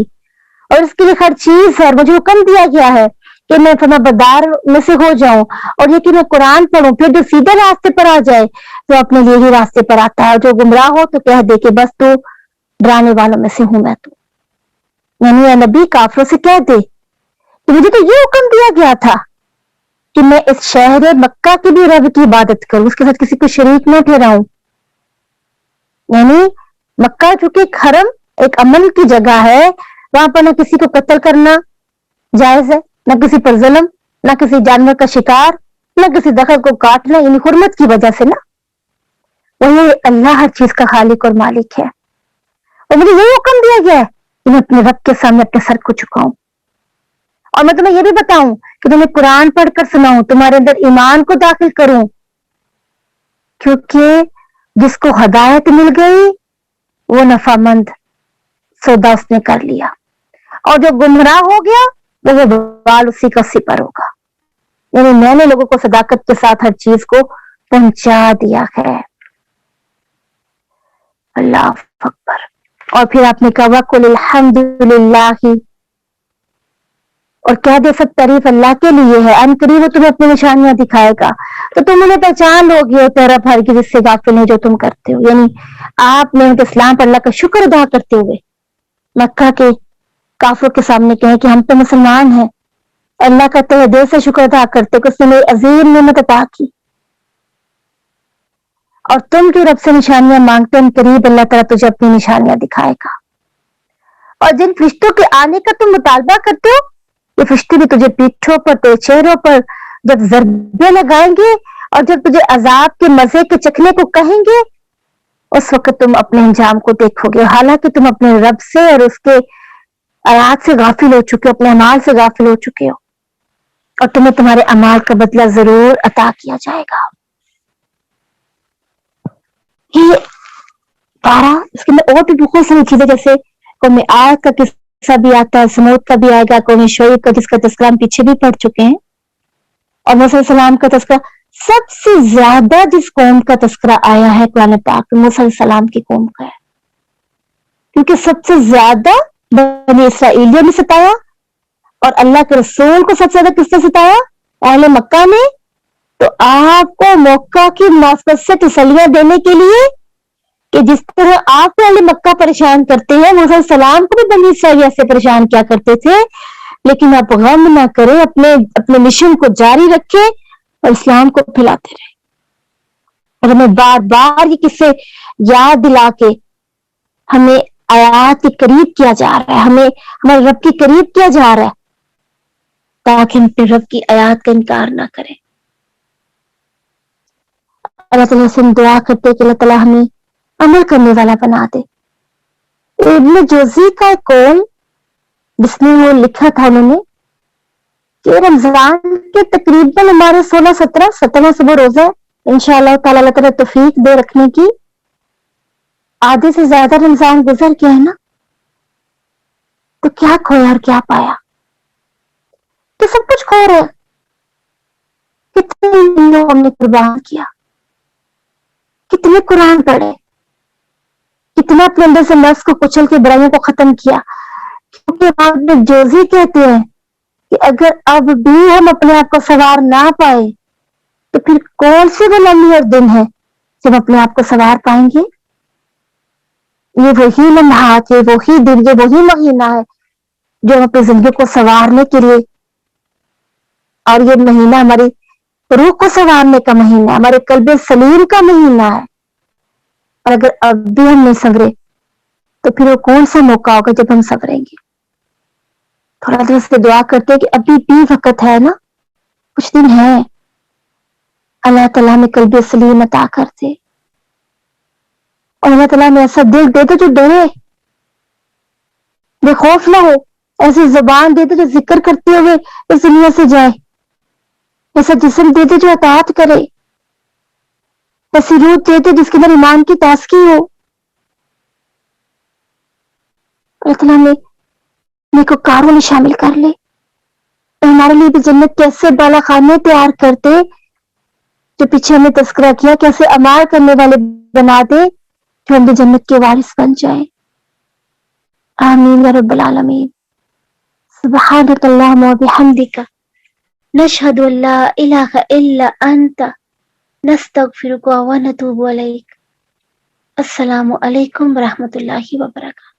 اور اس کے لیے ہر چیز ہے. مجھے حکم دیا گیا ہے کہ میں فرما بردار میں سے ہو جاؤں اور یہ کہ میں قرآن پڑھوں، پھر جو سیدھے راستے پر آ جائے تو اپنے لیے ہی راستے پر آتا ہے، جو گمراہ ہو تو کہہ دے کہ بس تو ڈرانے والوں میں سے ہوں میں تو. یعنی نبی کافروں سے کہہ دے کہ مجھے تو یہ حکم دیا گیا تھا کہ میں اس شہر مکہ کی بھی رب کی عبادت کروں، اس کے ساتھ کسی کو شریک نہ ٹھہراؤں. یعنی مکہ چونکہ ایک حرم ایک امن کی جگہ ہے، وہاں پر نہ کسی کو قتل کرنا جائز ہے، نہ کسی پر ظلم، نہ کسی جانور کا شکار، نہ کسی دخل کو کاٹنا، یعنی حرمت کی وجہ سے نا. وہی اللہ ہر چیز کا خالق اور مالک ہے، اور مجھے یہی حکم دیا گیا ہے کہ میں اپنے رب کے سامنے اپنے سر کو چکاؤں. اور میں تمہیں یہ بھی بتاؤں کہ تمہیں قرآن پڑھ کر سناؤں، تمہارے اندر ایمان کو داخل کروں، کیونکہ جس کو ہدایت مل گئی وہ نفع مند سودا اس نے کر لیا، اور جو گمراہ ہو گیا وہ بال اسی کا سپر ہوگا. یعنی میں نے لوگوں کو صداقت کے ساتھ ہر چیز کو پہنچا دیا ہے. اللہ اکبر. اور پھر آپ نے کہا وَقُلِ الْحَمْدُ لِلَّهِ، اور کہہ دے سب تعریف اللہ کے لیے ہے، ان قریب وہ تمہیں اپنی نشانیاں دکھائے گا تو تم انہیں پہچان لو گے، تیرا بھر کی جس سے غافل ہے جو تم کرتے ہو. یعنی آپ نے اسلام پر اللہ کا شکر ادا کرتے ہوئے مکہ کے کافروں کے سامنے کہیں کہ ہم تو مسلمان ہیں، اللہ کا تہ دل سے شکر ادا کرتے کہ اس نے میری عظیم نعمت عطا کی، اور تم جو رب سے نشانیاں مانگتے ان قریب اللہ تعالیٰ تجھے اپنی نشانیاں دکھائے گا. اور جن فرشتوں کے آنے کا تم مطالبہ کرتے ہو یہ فرشتے بھی تجھے پیٹھوں پر تیرے چہروں پر جب ضربے لگائیں گے اور جب تجھے عذاب کے مزے کے چکھنے کو کہیں گے اس وقت تم اپنے انجام کو دیکھو گے، حالانکہ تم اپنے رب سے اور اس کے آیات سے غافل ہو چکے ہو، اپنے اعمال سے غافل ہو چکے ہو، اور تمہیں تمہارے اعمال کا بدلہ ضرور عطا کیا جائے گا. یہ پارا اس کے اندر اور بھی بہت ساری چیزیں جیسے قوم عاد کا قصہ بھی آتا ہے، سمود کا بھی آئے گا، قوم شعیب کا جس کا تذکرہ ہم پیچھے بھی پڑھ چکے ہیں، اور موسیٰ علیہ السلام کا تذکرہ. سب سے زیادہ جس قوم کا تذکرہ آیا ہے قرآن پاک میں موسیٰ علیہ السلام کی قوم کا ہے، کیونکہ سب سے زیادہ بنی اسرائیلیوں نے ستایا، اور اللہ کے رسول کو سب سے زیادہ کس نے ستایا؟ اہل مکہ نے. تو آپ کو موقع کی مناسبت سے تسلیاں دینے کے لیے کہ جس طرح آپ اہل مکہ پریشان کرتے ہیں موسیٰ علیہ السلام کو بھی بنی اسرائیل ایسے پریشان کیا کرتے تھے، لیکن آپ غم نہ کریں، اپنے مشن کو جاری رکھیں اور اسلام کو پھیلاتے رہیں. اور ہمیں بار بار یہ قصے یاد دلا کے ہمیں آیات کے قریب کیا جا رہا ہے، ہمیں ہمارے رب کے قریب کیا جا رہا ہے تاکہ ہم اپنے رب کی آیات کا انکار نہ کریں. اللہ تعالیٰ سے دعا کرتے کہ اللہ تعالیٰ ہمیں عمل کرنے والا بنا دے. ابن جوزی کا قول جس میں وہ لکھا تھا انہوں نے کہ رمضان کے تقریباً ہمارے 16-17 صبح روزہ انشاءاللہ تعالیٰ اللہ تعالیٰ توفیق دے رکھنے کی، آدھے سے زیادہ رمضان گزر گیا ہے نا، تو کیا کھویا اور کیا پایا؟ کہ سب کچھ کھو رہے، کتنے لوگ ہم نے قربان کیا، کتنے قرآن پڑھے، کتنا اپنے اندر سے نفس کو کچل کے برائیوں کو ختم کیا. کیونکہ ابن جوزی کہتے ہیں کہ اگر اب بھی ہم اپنے آپ کو سوار نہ پائے تو پھر کون سے وہ لمحے اور دن ہے جب اپنے آپ کو سوار پائیں گے؟ یہ وہی لمحات، یہ وہی دن، یہ وہی مہینہ ہے جو ہم اپنی زندگی کو سوارنے کے لیے، اور یہ مہینہ ہماری روح کو سنوارنے کا مہینہ ہے، ہمارے قلب سلیم کا مہینہ ہے. اور اگر اب بھی ہم نہیں سنورے تو پھر وہ کون سا موقع ہوگا جب ہم سنوریں گے؟ تھوڑا دیر سے دعا کرتے کہ ابھی بھی وقت ہے نا، کچھ دن ہے، اللہ تعالیٰ میں قلب سلیم عطا کرتے، اور اللہ تعالیٰ میں ایسا دل دے دے جو ڈرے، بے خوف نہ ہو، ایسی زبان دے دے جو ذکر کرتے ہوئے اس دنیا سے جائے، ایسا جسم دے دے جو اطاعت کرے، ایسی روح دے دے جس کے اندر ایمان کی تازگی ہو. اللہ تعالیٰ نے نیکوکاروں میں شامل کر لے، ہمارے لیے بھی جنت کیسے بالا خانے تیار کرتے جو پیچھے ہم نے تذکرہ کیا، کیسے امال کرنے والے بنا دے جو ہم بھی جنت کے وارث بن جائیں. آمین یا رب العالمین. سبحانک اللہم و بحمدک نشہد ان لا الہ الا انت نستغفرک و نتوب الیک. السلام علیکم ورحمۃ اللہ وبرکاتہ.